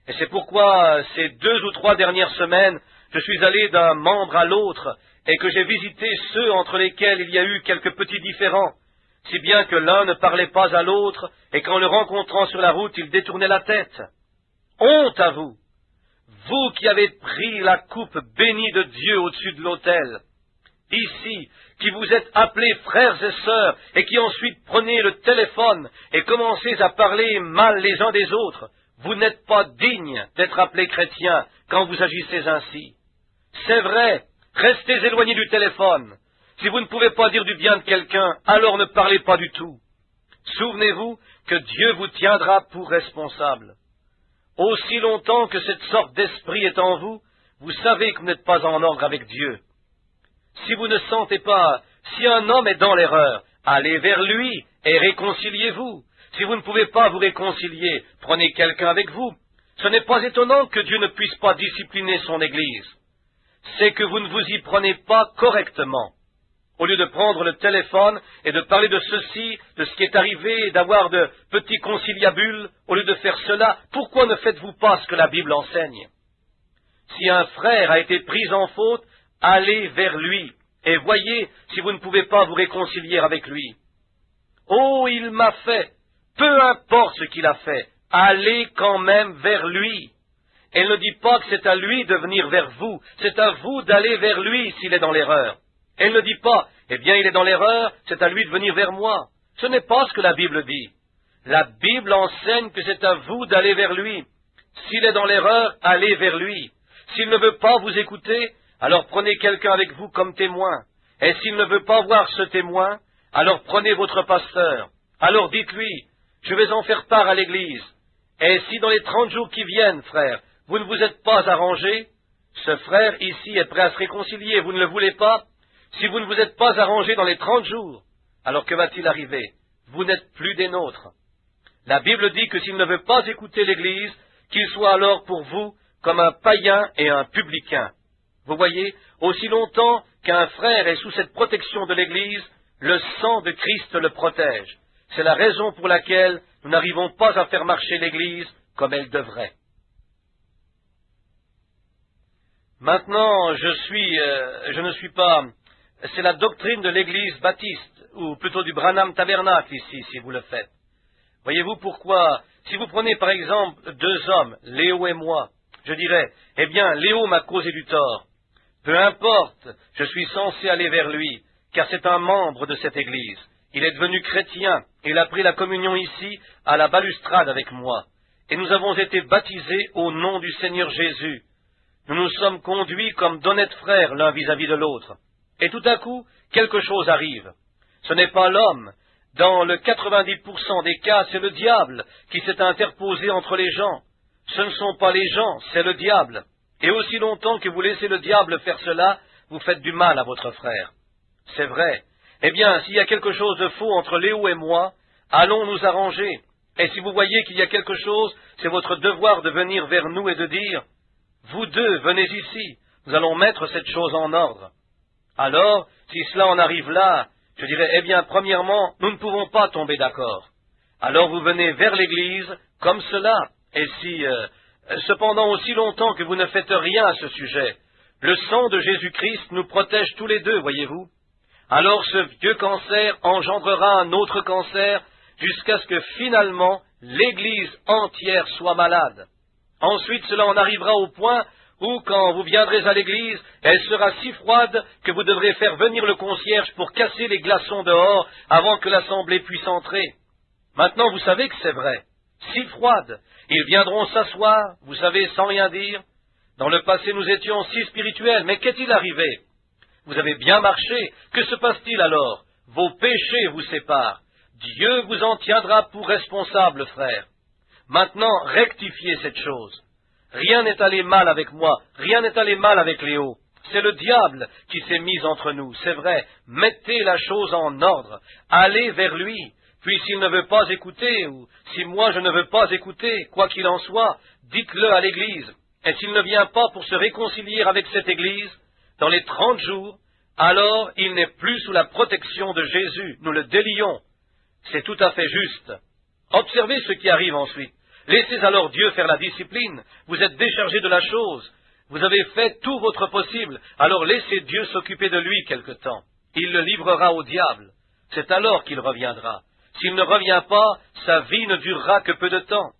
Et c'est pourquoi, ces 2 ou 3 dernières semaines, je suis allé d'un membre à l'autre et que j'ai visité ceux entre lesquels il y a eu quelques petits différends, si bien que l'un ne parlait pas à l'autre et qu'en le rencontrant sur la route, il détournait la tête. Honte à vous! Vous qui avez pris la coupe bénie de Dieu au-dessus de l'autel, ici, qui vous êtes appelés frères et sœurs, et qui ensuite prenez le téléphone et commencez à parler mal les uns des autres, vous n'êtes pas dignes d'être appelés chrétiens quand vous agissez ainsi. C'est vrai, restez éloignés du téléphone. Si vous ne pouvez pas dire du bien de quelqu'un, alors ne parlez pas du tout. Souvenez-vous que Dieu vous tiendra pour responsable. Aussi longtemps que cette sorte d'esprit est en vous, vous savez que vous n'êtes pas en ordre avec Dieu. Si vous ne sentez pas, si un homme est dans l'erreur, allez vers lui et réconciliez-vous. Si vous ne pouvez pas vous réconcilier, prenez quelqu'un avec vous. Ce n'est pas étonnant que Dieu ne puisse pas discipliner son Église. C'est que vous ne vous y prenez pas correctement. Au lieu de prendre le téléphone et de parler de ceci, de ce qui est arrivé, et d'avoir de petits conciliabules, au lieu de faire cela, pourquoi ne faites-vous pas ce que la Bible enseigne? Si un frère a été pris en faute, allez vers lui, et voyez si vous ne pouvez pas vous réconcilier avec lui. Oh, il m'a fait! Peu importe ce qu'il a fait, allez quand même vers lui. Elle ne dit pas que c'est à lui de venir vers vous, c'est à vous d'aller vers lui s'il est dans l'erreur. Elle ne dit pas, eh bien il est dans l'erreur, c'est à lui de venir vers moi. Ce n'est pas ce que la Bible dit. La Bible enseigne que c'est à vous d'aller vers lui. S'il est dans l'erreur, allez vers lui. S'il ne veut pas vous écouter, alors prenez quelqu'un avec vous comme témoin. Et s'il ne veut pas voir ce témoin, alors prenez votre pasteur. Alors dites-lui, je vais en faire part à l'Église. Et si dans les 30 jours qui viennent, frère, vous ne vous êtes pas arrangé, ce frère ici est prêt à se réconcilier, vous ne le voulez pas? Si vous ne vous êtes pas arrangé dans les 30 jours, alors que va-t-il arriver? Vous n'êtes plus des nôtres. La Bible dit que s'il ne veut pas écouter l'Église, qu'il soit alors pour vous comme un païen et un publicain. Vous voyez, aussi longtemps qu'un frère est sous cette protection de l'Église, le sang de Christ le protège. C'est la raison pour laquelle nous n'arrivons pas à faire marcher l'Église comme elle devrait. Maintenant, je ne suis pas... C'est la doctrine de l'Église baptiste, ou plutôt du Branham Tabernacle ici, si vous le faites. Voyez-vous pourquoi, si vous prenez par exemple 2 hommes, Léo et moi, je dirais, eh bien, Léo m'a causé du tort. Peu importe, je suis censé aller vers lui, car c'est un membre de cette Église. Il est devenu chrétien, et il a pris la communion ici, à la balustrade avec moi. Et nous avons été baptisés au nom du Seigneur Jésus. Nous nous sommes conduits comme d'honnêtes frères l'un vis-à-vis de l'autre. Et tout à coup, quelque chose arrive. Ce n'est pas l'homme. Dans le 90% des cas, c'est le diable qui s'est interposé entre les gens. Ce ne sont pas les gens, c'est le diable. Et aussi longtemps que vous laissez le diable faire cela, vous faites du mal à votre frère. C'est vrai. Eh bien, s'il y a quelque chose de faux entre Léo et moi, allons nous arranger. Et si vous voyez qu'il y a quelque chose, c'est votre devoir de venir vers nous et de dire, vous deux, venez ici, nous allons mettre cette chose en ordre. Alors, si cela en arrive là, je dirais, eh bien, premièrement, nous ne pouvons pas tomber d'accord. Alors vous venez vers l'Église comme cela. Et si, cependant, aussi longtemps que vous ne faites rien à ce sujet, le sang de Jésus-Christ nous protège tous les deux, voyez-vous. Alors ce vieux cancer engendrera un autre cancer jusqu'à ce que finalement l'Église entière soit malade. Ensuite, cela en arrivera au point où, quand vous viendrez à l'église, elle sera si froide que vous devrez faire venir le concierge pour casser les glaçons dehors avant que l'assemblée puisse entrer. Maintenant, vous savez que c'est vrai. Si froide. Ils viendront s'asseoir, vous savez, sans rien dire. Dans le passé, nous étions si spirituels, mais qu'est-il arrivé? Vous avez bien marché. Que se passe-t-il alors? Vos péchés vous séparent. Dieu vous en tiendra pour responsable, frère. Maintenant, rectifiez cette chose. Rien n'est allé mal avec moi, rien n'est allé mal avec Léo. C'est le diable qui s'est mis entre nous, c'est vrai. Mettez la chose en ordre, allez vers lui. Puis s'il ne veut pas écouter, ou si moi je ne veux pas écouter, quoi qu'il en soit, dites-le à l'Église. Et s'il ne vient pas pour se réconcilier avec cette Église, dans les 30 jours, alors il n'est plus sous la protection de Jésus. Nous le délions. C'est tout à fait juste. Observez ce qui arrive ensuite. Laissez alors Dieu faire la discipline. Vous êtes déchargé de la chose. Vous avez fait tout votre possible. Alors laissez Dieu s'occuper de lui quelque temps. Il le livrera au diable. C'est alors qu'il reviendra. S'il ne revient pas, sa vie ne durera que peu de temps.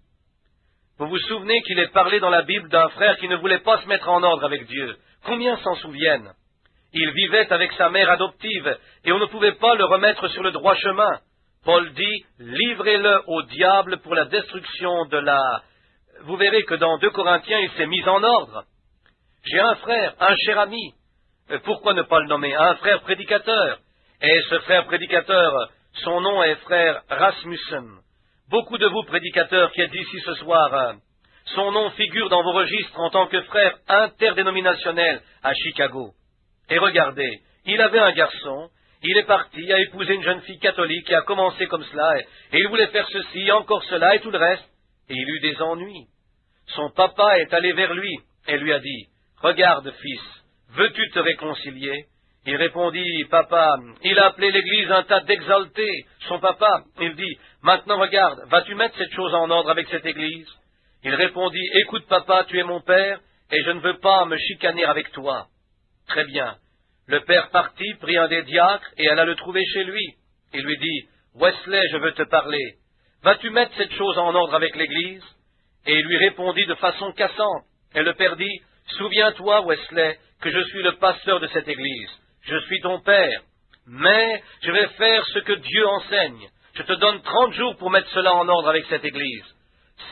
Vous vous souvenez qu'il est parlé dans la Bible d'un frère qui ne voulait pas se mettre en ordre avec Dieu. Combien s'en souviennent? Il vivait avec sa mère adoptive, et on ne pouvait pas le remettre sur le droit chemin. Paul dit, livrez-le au diable pour la destruction de la... Vous verrez que dans 2 Corinthiens, il s'est mis en ordre. J'ai un frère, un cher ami. Pourquoi ne pas le nommer? Un frère prédicateur. Et ce frère prédicateur, son nom est frère Rasmussen. Beaucoup de vous prédicateurs qui êtes ici ce soir, son nom figure dans vos registres en tant que frère interdénominationnel à Chicago. Et regardez, il avait un garçon, il est parti, a épousé une jeune fille catholique et a commencé comme cela, et il voulait faire ceci, encore cela et tout le reste, et il eut des ennuis. Son papa est allé vers lui et lui a dit, « Regarde, fils, veux-tu te réconcilier ?» Il répondit, « Papa, il a appelé l'église un tas d'exaltés. » Son papa, il dit, « Maintenant regarde, vas-tu mettre cette chose en ordre avec cette église ?» Il répondit, « Écoute papa, tu es mon père, et je ne veux pas me chicaner avec toi. » Très bien. Le père partit, prit un des diacres, et alla le trouver chez lui. Il lui dit, « Wesley, je veux te parler. Vas-tu mettre cette chose en ordre avec l'église ?» Et il lui répondit de façon cassante. Et le père dit, « Souviens-toi, Wesley, que je suis le pasteur de cette église. Je suis ton père, mais je vais faire ce que Dieu enseigne. Je te donne 30 jours pour mettre cela en ordre avec cette église.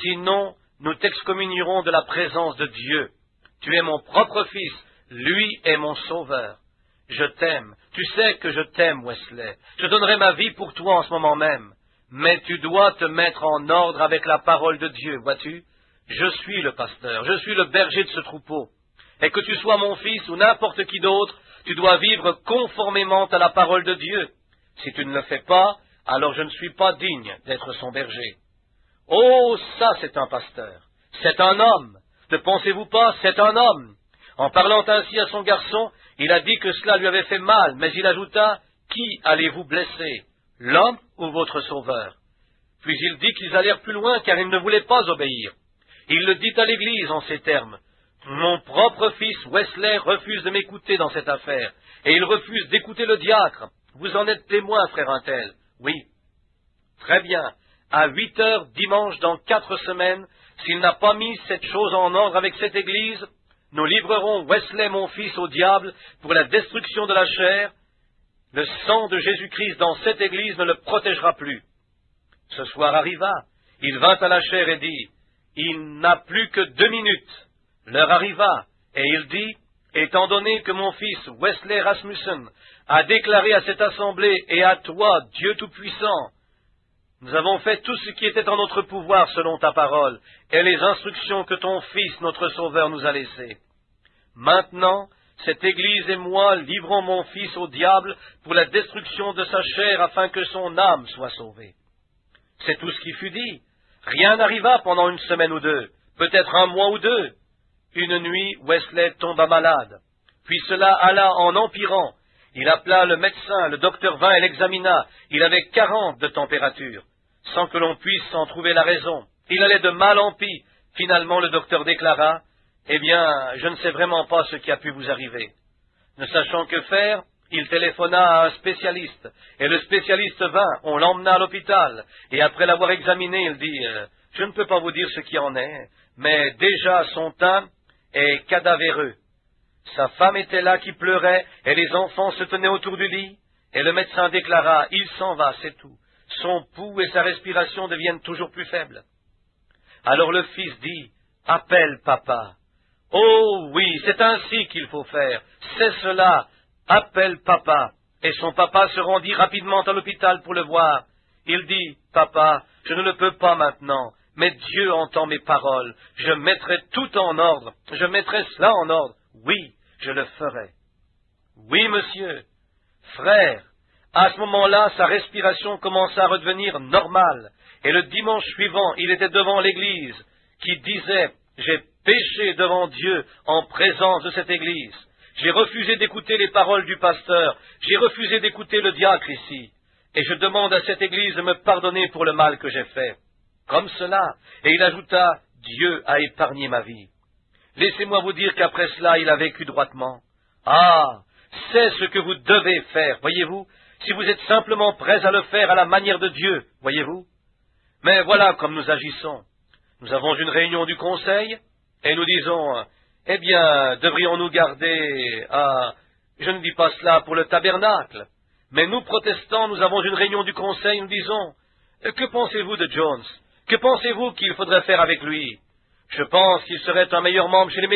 Sinon, nous t'excommunierons de la présence de Dieu. Tu es mon propre fils, lui est mon sauveur. Je t'aime, tu sais que je t'aime, Wesley. Je donnerai ma vie pour toi en ce moment même. Mais tu dois te mettre en ordre avec la parole de Dieu, vois-tu? Je suis le pasteur, je suis le berger de ce troupeau. Et que tu sois mon fils ou n'importe qui d'autre, tu dois vivre conformément à la parole de Dieu. Si tu ne le fais pas, alors je ne suis pas digne d'être son berger. Oh, ça c'est un pasteur. C'est un homme. Ne pensez-vous pas, c'est un homme. En parlant ainsi à son garçon, il a dit que cela lui avait fait mal, mais il ajouta, « Qui allez-vous blesser, l'homme ou votre sauveur ?» Puis il dit qu'ils allèrent plus loin car il ne voulait pas obéir. Il le dit à l'église en ces termes. Mon propre fils Wesley refuse de m'écouter dans cette affaire, et il refuse d'écouter le diacre. Vous en êtes témoin, frère Untel. Oui. Très bien. À 8 heures dimanche dans 4 semaines, s'il n'a pas mis cette chose en ordre avec cette église, nous livrerons Wesley, mon fils, au diable pour la destruction de la chair. Le sang de Jésus-Christ dans cette église ne le protégera plus. Ce soir arriva. Il vint à la chair et dit, « Il n'a plus que 2 minutes. » L'heure arriva, et il dit, « Étant donné que mon fils Wesley Rasmussen a déclaré à cette assemblée et à toi, Dieu Tout-Puissant, nous avons fait tout ce qui était en notre pouvoir selon ta parole et les instructions que ton Fils, notre Sauveur, nous a laissées. Maintenant, cette Église et moi livrons mon Fils au diable pour la destruction de sa chair afin que son âme soit sauvée. » C'est tout ce qui fut dit. Rien n'arriva pendant 1 semaine ou 2, peut-être 1 mois ou 2. Une nuit, Wesley tomba malade. Puis cela alla en empirant. Il appela le médecin, le docteur vint et l'examina. Il avait 40 de température, sans que l'on puisse en trouver la raison. Il allait de mal en pis. Finalement, le docteur déclara, « Eh bien, je ne sais vraiment pas ce qui a pu vous arriver. » Ne sachant que faire, il téléphona à un spécialiste. Et le spécialiste vint, on l'emmena à l'hôpital. Et après l'avoir examiné, il dit, « Je ne peux pas vous dire ce qui en est, mais déjà son teint est cadavéreux. » Sa femme était là qui pleurait, et les enfants se tenaient autour du lit, et le médecin déclara, « Il s'en va, c'est tout. Son pouls et sa respiration deviennent toujours plus faibles. » Alors le fils dit, « Appelle papa. » « Oh oui, c'est ainsi qu'il faut faire. C'est cela. Appelle papa. » Et son papa se rendit rapidement à l'hôpital pour le voir. Il dit, « Papa, je ne le peux pas maintenant, mais Dieu entend mes paroles. Je mettrai tout en ordre. Je mettrai cela en ordre. Oui, je le ferai. » Oui, monsieur. Frère, à ce moment-là, sa respiration commença à redevenir normale. Et le dimanche suivant, il était devant l'église, qui disait, « J'ai péché devant Dieu en présence de cette église. j'ai refusé d'écouter les paroles du pasteur, j'ai refusé d'écouter le diacre ici, et je demande à cette Église de me pardonner pour le mal que j'ai fait. » Comme cela, et il ajouta, « Dieu a épargné ma vie. » Laissez-moi vous dire qu'après cela, il a vécu droitement. Ah, c'est ce que vous devez faire, voyez-vous, si vous êtes simplement prêts à le faire à la manière de Dieu, voyez-vous. Mais voilà comme nous agissons. Nous avons une réunion du conseil, et nous disons, « Eh bien, devrions-nous garder à... » Je ne dis pas cela pour le tabernacle, mais nous, protestants, nous avons une réunion du conseil, nous disons, « Que pensez-vous de Jones? Que pensez-vous qu'il faudrait faire avec lui? Je pense qu'il serait un meilleur membre chez les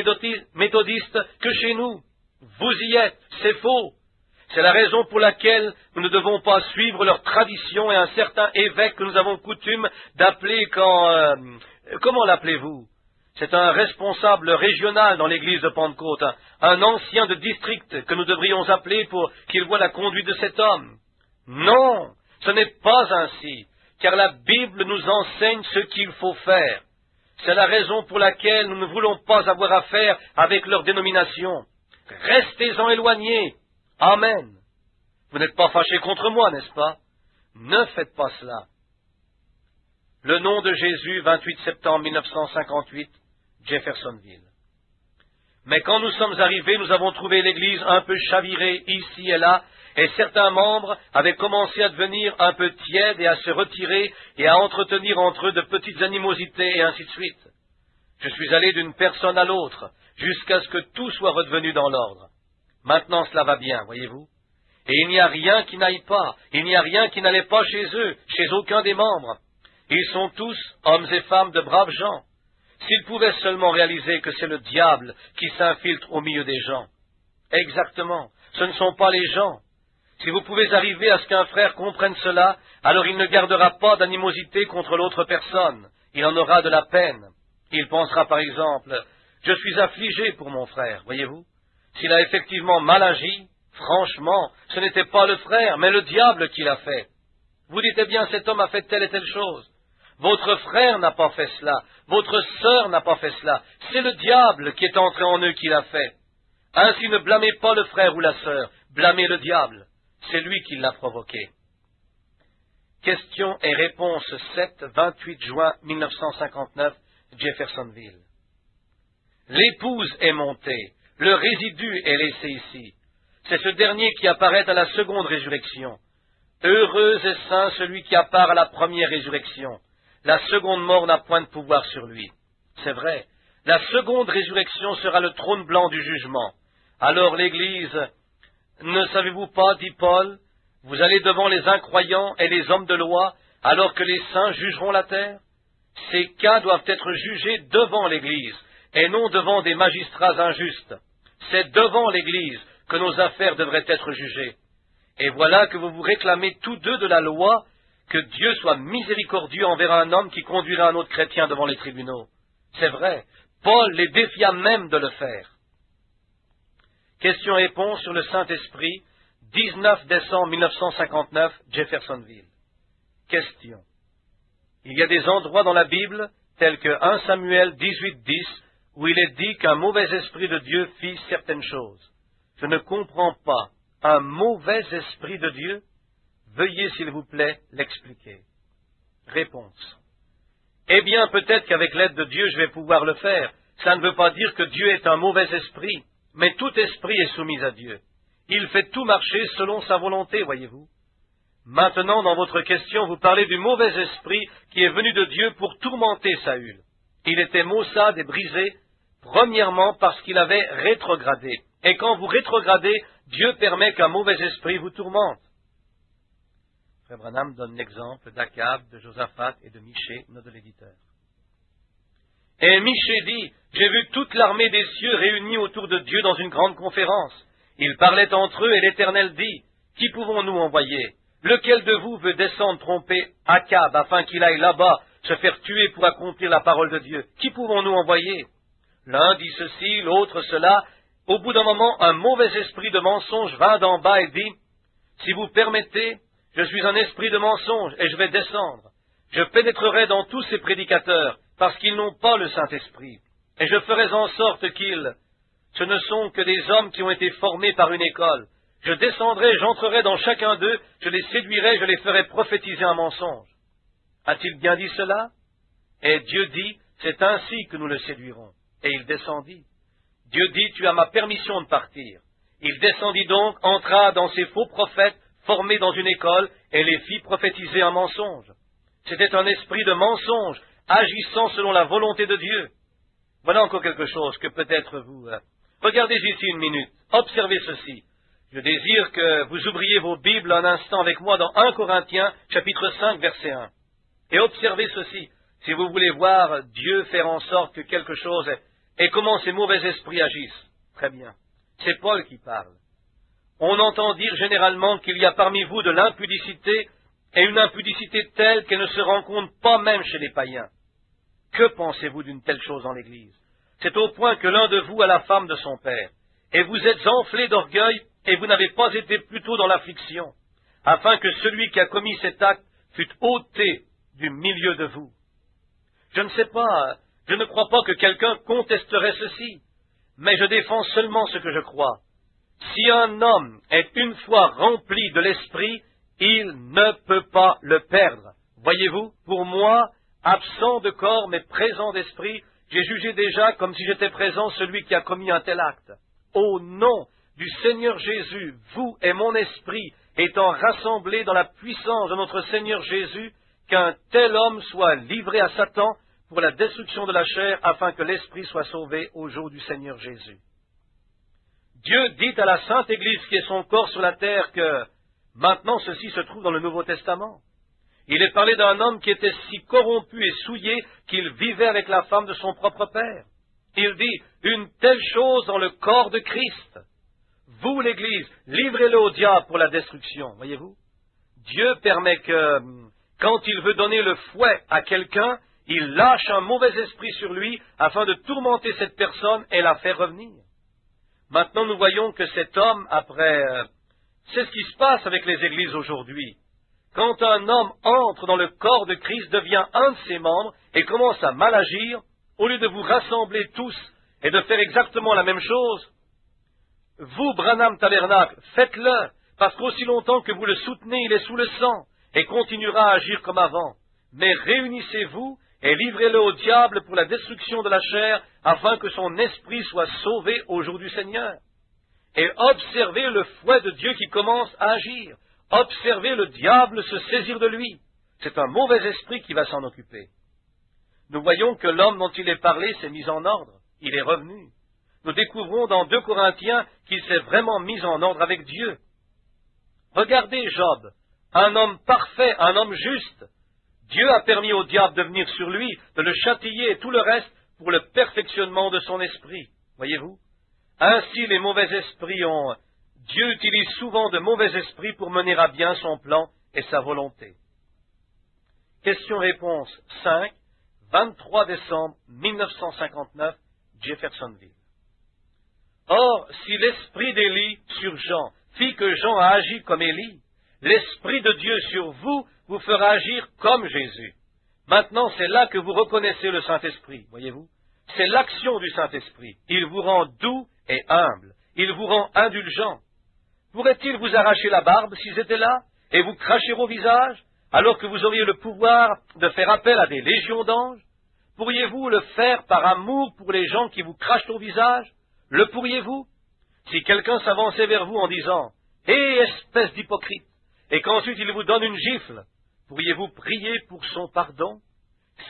méthodistes que chez nous. Vous y êtes, c'est faux. C'est la raison pour laquelle nous ne devons pas suivre leur tradition et un certain évêque que nous avons coutume d'appeler comment l'appelez-vous? C'est un responsable régional dans l'église de Pentecôte, un ancien de district que nous devrions appeler pour qu'il voie la conduite de cet homme. Non, ce n'est pas ainsi, car la Bible nous enseigne ce qu'il faut faire. C'est la raison pour laquelle nous ne voulons pas avoir affaire avec leur dénomination. Restez-en éloignés. Amen. Vous n'êtes pas fâchés contre moi, n'est-ce pas? Ne faites pas cela. Le nom de Jésus, 28 septembre 1958, Jeffersonville. Mais quand nous sommes arrivés, nous avons trouvé l'Église un peu chavirée ici et là, et certains membres avaient commencé à devenir un peu tièdes et à se retirer et à entretenir entre eux de petites animosités et ainsi de suite. Je suis allé d'une personne à l'autre, jusqu'à ce que tout soit redevenu dans l'ordre. Maintenant cela va bien, voyez-vous. Et il n'y a rien qui n'aille pas, il n'y a rien qui n'allait pas chez eux, chez aucun des membres. Ils sont tous, hommes et femmes, de braves gens. S'ils pouvaient seulement réaliser que c'est le diable qui s'infiltre au milieu des gens. Exactement, ce ne sont pas les gens. Si vous pouvez arriver à ce qu'un frère comprenne cela, alors il ne gardera pas d'animosité contre l'autre personne. Il en aura de la peine. Il pensera par exemple, « Je suis affligé pour mon frère, voyez-vous. S'il a effectivement mal agi, franchement, ce n'était pas le frère, mais le diable qui l'a fait. Vous dites, eh bien, cet homme a fait telle et telle chose. Votre frère n'a pas fait cela, votre sœur n'a pas fait cela. C'est le diable qui est entré en eux qui l'a fait. Ainsi ne blâmez pas le frère ou la sœur, blâmez le diable. C'est lui qui l'a provoqué. » Questions et réponses 7, 28 juin 1959, Jeffersonville. L'épouse est montée, le résidu est laissé ici. C'est ce dernier qui apparaît à la seconde résurrection. Heureux et saint celui qui apparaît à la première résurrection. La seconde mort n'a point de pouvoir sur lui. C'est vrai, la seconde résurrection sera le trône blanc du jugement. Alors l'Église, ne savez-vous pas, dit Paul, vous allez devant les incroyants et les hommes de loi, alors que les saints jugeront la terre? Ces cas doivent être jugés devant l'Église, et non devant des magistrats injustes. C'est devant l'Église que nos affaires devraient être jugées. Et voilà que vous vous réclamez tous deux de la loi, que Dieu soit miséricordieux envers un homme qui conduira un autre chrétien devant les tribunaux. C'est vrai, Paul les défia même de le faire. Question-réponse sur le Saint-Esprit, 19 décembre 1959, Jeffersonville. Question. Il y a des endroits dans la Bible, tels que 1 Samuel 18:10, où il est dit qu'un mauvais esprit de Dieu fit certaines choses. Je ne comprends pas. Un mauvais esprit de Dieu? Veuillez, s'il vous plaît, l'expliquer. Réponse. Eh bien, peut-être qu'avec l'aide de Dieu, je vais pouvoir le faire. Ça ne veut pas dire que Dieu est un mauvais esprit, mais tout esprit est soumis à Dieu. Il fait tout marcher selon sa volonté, voyez-vous. Maintenant, dans votre question, vous parlez du mauvais esprit qui est venu de Dieu pour tourmenter Saül. Il était maussade et brisé, premièrement parce qu'il avait rétrogradé. Et quand vous rétrogradez, Dieu permet qu'un mauvais esprit vous tourmente. Frère Branham donne l'exemple d'Akab, de Josaphat et de Michée, nom de l'éditeur. Et Michée dit, j'ai vu toute l'armée des cieux réunie autour de Dieu dans une grande conférence. Ils parlaient entre eux et l'Éternel dit, qui pouvons-nous envoyer? Lequel de vous veut descendre tromper Akab afin qu'il aille là-bas se faire tuer pour accomplir la parole de Dieu? Qui pouvons-nous envoyer? L'un dit ceci, l'autre cela. Au bout d'un moment, un mauvais esprit de mensonge vint d'en bas et dit, si vous permettez, je suis un esprit de mensonge et je vais descendre. Je pénétrerai dans tous ces prédicateurs parce qu'ils n'ont pas le Saint-Esprit. Et je ferai en sorte qu'ils... Ce ne sont que des hommes qui ont été formés par une école. Je descendrai, j'entrerai dans chacun d'eux, je les séduirai, je les ferai prophétiser un mensonge. A-t-il bien dit cela? Et Dieu dit, c'est ainsi que nous le séduirons. Et il descendit. Dieu dit, tu as ma permission de partir. Il descendit donc, entra dans ces faux prophètes, formés dans une école, et les fit prophétiser un mensonge. C'était un esprit de mensonge, agissant selon la volonté de Dieu. Voilà encore quelque chose que peut-être vous... Regardez ici une minute, observez ceci. Je désire que vous ouvriez vos Bibles un instant avec moi dans 1 Corinthiens, chapitre 5, verset 1. Et observez ceci, si vous voulez voir Dieu faire en sorte que quelque chose et comment ces mauvais esprits agissent. Très bien. C'est Paul qui parle. On entend dire généralement qu'il y a parmi vous de l'impudicité, et une impudicité telle qu'elle ne se rencontre pas même chez les païens. Que pensez-vous d'une telle chose dans l'Église? C'est au point que l'un de vous a la femme de son père, et vous êtes enflé d'orgueil, et vous n'avez pas été plutôt dans l'affliction, afin que celui qui a commis cet acte fût ôté du milieu de vous. Je ne sais pas, je ne crois pas que quelqu'un contesterait ceci, mais je défends seulement ce que je crois. Si un homme est une fois rempli de l'esprit, il ne peut pas le perdre. Voyez-vous, pour moi, absent de corps mais présent d'esprit, j'ai jugé déjà comme si j'étais présent celui qui a commis un tel acte. Au nom du Seigneur Jésus, vous et mon esprit étant rassemblés dans la puissance de notre Seigneur Jésus, qu'un tel homme soit livré à Satan pour la destruction de la chair, afin que l'esprit soit sauvé au jour du Seigneur Jésus. Dieu dit à la Sainte Église qui est son corps sur la terre que maintenant ceci se trouve dans le Nouveau Testament. Il est parlé d'un homme qui était si corrompu et souillé qu'il vivait avec la femme de son propre père. Il dit, une telle chose dans le corps de Christ. Vous, l'Église, livrez-le au diable pour la destruction, voyez-vous. Dieu permet que, quand il veut donner le fouet à quelqu'un, il lâche un mauvais esprit sur lui afin de tourmenter cette personne et la faire revenir. Maintenant, nous voyons que cet homme, c'est ce qui se passe avec les églises aujourd'hui. Quand un homme entre dans le corps de Christ, devient un de ses membres et commence à mal agir, au lieu de vous rassembler tous et de faire exactement la même chose, vous, Branham Tabernacle, faites-le, parce qu'aussi longtemps que vous le soutenez, il est sous le sang et continuera à agir comme avant. Mais réunissez-vous et livrez-le au diable pour la destruction de la chair, afin que son esprit soit sauvé au jour du Seigneur. Et observez le fouet de Dieu qui commence à agir. Observez le diable se saisir de lui. C'est un mauvais esprit qui va s'en occuper. Nous voyons que l'homme dont il est parlé s'est mis en ordre. Il est revenu. Nous découvrons dans 2 Corinthiens qu'il s'est vraiment mis en ordre avec Dieu. Regardez Job, un homme parfait, un homme juste. Dieu a permis au diable de venir sur lui, de le châtier et tout le reste pour le perfectionnement de son esprit. Voyez-vous? Ainsi les mauvais esprits ont... Dieu utilise souvent de mauvais esprits pour mener à bien son plan et sa volonté. Question-réponse 5, 23 décembre 1959, Jeffersonville. Or, si l'esprit d'Élie sur Jean fit que Jean a agi comme Élie, l'esprit de Dieu sur vous vous fera agir comme Jésus. Maintenant, c'est là que vous reconnaissez le Saint-Esprit, voyez-vous. C'est l'action du Saint-Esprit. Il vous rend doux et humble. Il vous rend indulgent. Pourrait-il vous arracher la barbe s'ils étaient là, et vous cracher au visage, alors que vous auriez le pouvoir de faire appel à des légions d'anges? Pourriez-vous le faire par amour pour les gens qui vous crachent au visage? Le pourriez-vous? Si quelqu'un s'avançait vers vous en disant « Hé, espèce d'hypocrite !» et qu'ensuite il vous donne une gifle, pourriez-vous prier pour son pardon?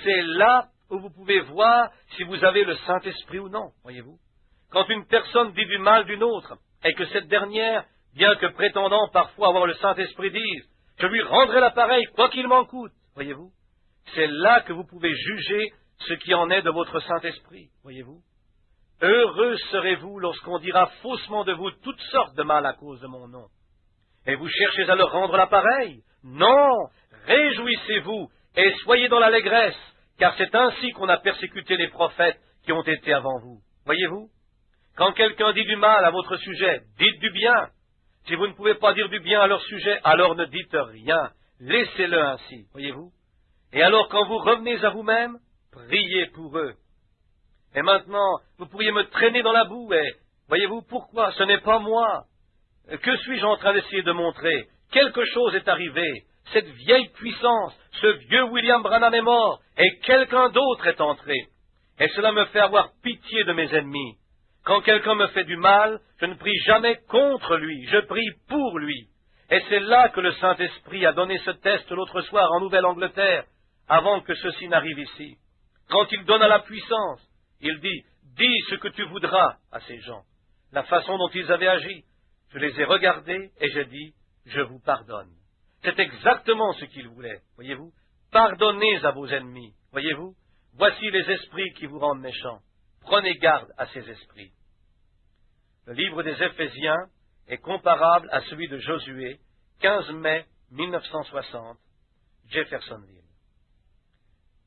C'est là où vous pouvez voir si vous avez le Saint-Esprit ou non, voyez-vous. Quand une personne dit du mal d'une autre, et que cette dernière, bien que prétendant parfois avoir le Saint-Esprit, dise « Je lui rendrai l'appareil, quoi qu'il m'en coûte », voyez-vous. C'est là que vous pouvez juger ce qui en est de votre Saint-Esprit, voyez-vous. Heureux serez-vous lorsqu'on dira faussement de vous toutes sortes de mal à cause de mon nom. Et vous cherchez à leur rendre l'appareil? Non, réjouissez-vous et soyez dans l'allégresse, car c'est ainsi qu'on a persécuté les prophètes qui ont été avant vous. Voyez-vous? Quand quelqu'un dit du mal à votre sujet, dites du bien. Si vous ne pouvez pas dire du bien à leur sujet, alors ne dites rien. Laissez-le ainsi, voyez-vous? Et alors, quand vous revenez à vous-même, priez pour eux. Et maintenant, vous pourriez me traîner dans la boue et Voyez-vous pourquoi? Ce n'est pas moi. Que suis-je en train d'essayer de montrer? Quelque chose est arrivé. Cette vieille puissance, ce vieux William Branham est mort, et quelqu'un d'autre est entré. Et cela me fait avoir pitié de mes ennemis. Quand quelqu'un me fait du mal, je ne prie jamais contre lui, je prie pour lui. Et c'est là que le Saint-Esprit a donné ce test l'autre soir en Nouvelle-Angleterre, avant que ceci n'arrive ici. Quand il donne à la puissance, il dit, dis ce que tu voudras à ces gens. La façon dont ils avaient agi, je les ai regardés et j'ai dit, je vous pardonne. C'est exactement ce qu'il voulait, voyez-vous. Pardonnez à vos ennemis, voyez-vous. Voici les esprits qui vous rendent méchants. Prenez garde à ces esprits. Le livre des Éphésiens est comparable à celui de Josué, 15 mai 1960, Jeffersonville.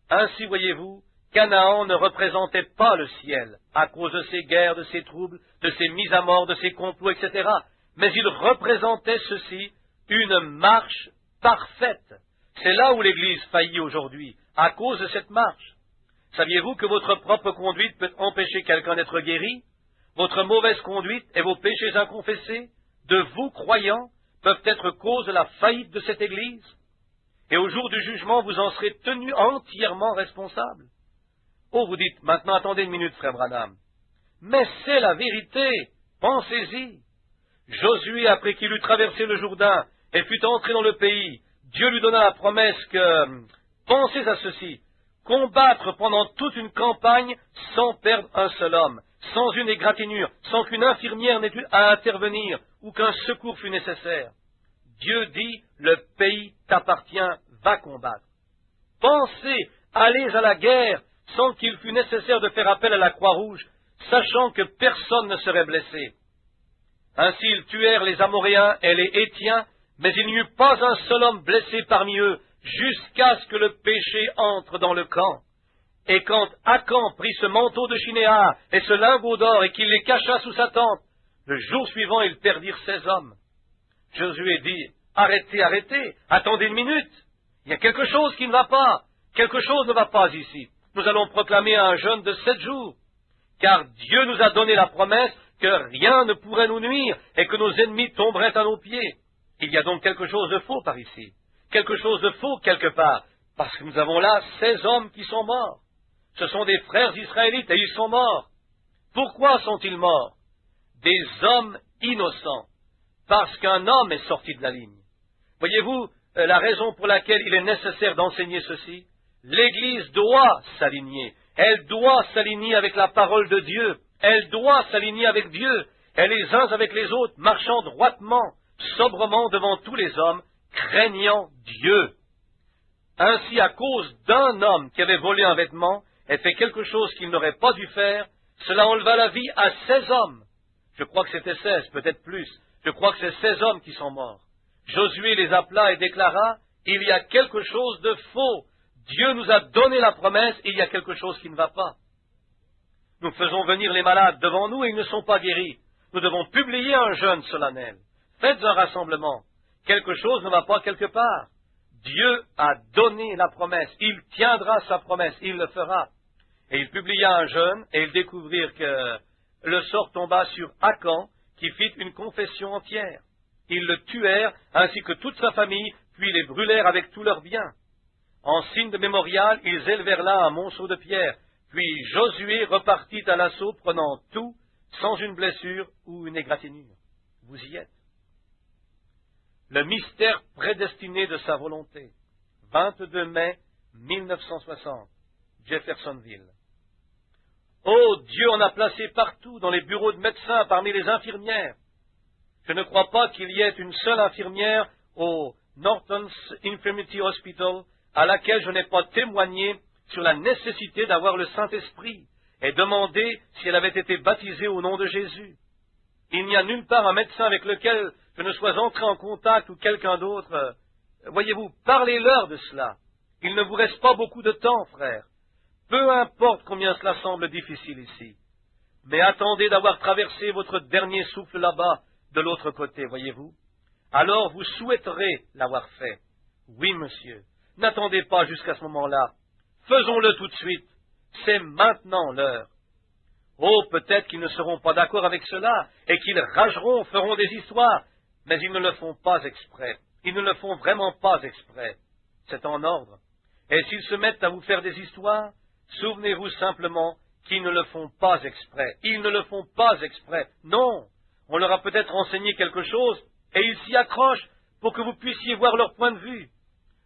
Ainsi, voyez-vous, Canaan ne représentait pas le ciel à cause de ses guerres, de ses troubles, de ses mises à mort, de ses complots, etc. Mais il représentait ceci, une marche parfaite. C'est là où l'Église faillit aujourd'hui, à cause de cette marche. Saviez-vous que votre propre conduite peut empêcher quelqu'un d'être guéri? Votre mauvaise conduite et vos péchés inconfessés, de vous croyants, peuvent être cause de la faillite de cette Église. Et au jour du jugement, vous en serez tenu entièrement responsable. Oh, vous dites, maintenant attendez une minute, frère Branham. Mais c'est la vérité, pensez-y. Josué, après qu'il eut traversé le Jourdain et fut entré dans le pays, Dieu lui donna la promesse que, pensez à ceci, combattre pendant toute une campagne sans perdre un seul homme, sans une égratignure, sans qu'une infirmière n'ait eu à intervenir ou qu'un secours fût nécessaire. Dieu dit, le pays t'appartient, va combattre. Pensez, allez à la guerre sans qu'il fût nécessaire de faire appel à la Croix-Rouge, sachant que personne ne serait blessé. Ainsi ils tuèrent les Amoréens et les Hétiens, mais il n'y eut pas un seul homme blessé parmi eux, jusqu'à ce que le péché entre dans le camp. Et quand Akan prit ce manteau de Chinéar et ce lingot d'or et qu'il les cacha sous sa tente, le jour suivant ils perdirent 16 hommes. Josué dit, arrêtez, arrêtez, attendez une minute, il y a quelque chose qui ne va pas, quelque chose ne va pas ici. Nous allons proclamer un jeûne de 7 jours, car Dieu nous a donné la promesse que rien ne pourrait nous nuire et que nos ennemis tomberaient à nos pieds. Il y a donc quelque chose de faux par ici, quelque chose de faux quelque part, parce que nous avons là 16 hommes qui sont morts. Ce sont des frères israélites et ils sont morts. Pourquoi sont-ils morts? Des hommes innocents, parce qu'un homme est sorti de la ligne. Voyez-vous la raison pour laquelle il est nécessaire d'enseigner ceci? L'Église doit s'aligner. Elle doit s'aligner avec la parole de Dieu. Elle doit s'aligner avec Dieu. Et les uns avec les autres, marchant droitement, sobrement devant tous les hommes, craignant Dieu. Ainsi, à cause d'un homme qui avait volé un vêtement et fait quelque chose qu'il n'aurait pas dû faire, cela enleva la vie à 16 hommes. Je crois que c'était 16, peut-être plus. Je crois que c'est 16 hommes qui sont morts. Josué les appela et déclara, il y a quelque chose de faux. Dieu nous a donné la promesse, il y a quelque chose qui ne va pas. Nous faisons venir les malades devant nous et ils ne sont pas guéris. Nous devons publier un jeûne solennel. Faites un rassemblement. Quelque chose ne va pas quelque part. Dieu a donné la promesse. Il tiendra sa promesse. Il le fera. Et il publia un jeûne et ils découvrirent que le sort tomba sur Akan qui fit une confession entière. Ils le tuèrent ainsi que toute sa famille, puis les brûlèrent avec tous leurs biens. En signe de mémorial, ils élevèrent là un monceau de pierre. Puis Josué repartit à l'assaut, prenant tout, sans une blessure ou une égratignure. Vous y êtes. Le mystère prédestiné de sa volonté. 22 mai 1960, Jeffersonville. Oh, Dieu en a placé partout, dans les bureaux de médecins, parmi les infirmières. Je ne crois pas qu'il y ait une seule infirmière au Norton's Infirmity Hospital à laquelle je n'ai pas témoigné sur la nécessité d'avoir le Saint-Esprit et demandé si elle avait été baptisée au nom de Jésus. Il n'y a nulle part un médecin avec lequel je ne sois entré en contact ou quelqu'un d'autre. Voyez-vous, parlez-leur de cela. Il ne vous reste pas beaucoup de temps, frère. Peu importe combien cela semble difficile ici. Mais attendez d'avoir traversé votre dernier souffle là-bas, de l'autre côté, voyez-vous. Alors vous souhaiterez l'avoir fait. Oui, monsieur. N'attendez pas jusqu'à ce moment-là. Faisons-le tout de suite. C'est maintenant l'heure. Oh, peut-être qu'ils ne seront pas d'accord avec cela, et qu'ils rageront, feront des histoires, mais ils ne le font pas exprès. Ils ne le font vraiment pas exprès. C'est en ordre. Et s'ils se mettent à vous faire des histoires, souvenez-vous simplement qu'ils ne le font pas exprès. Ils ne le font pas exprès. Non, on leur a peut-être enseigné quelque chose, et ils s'y accrochent pour que vous puissiez voir leur point de vue.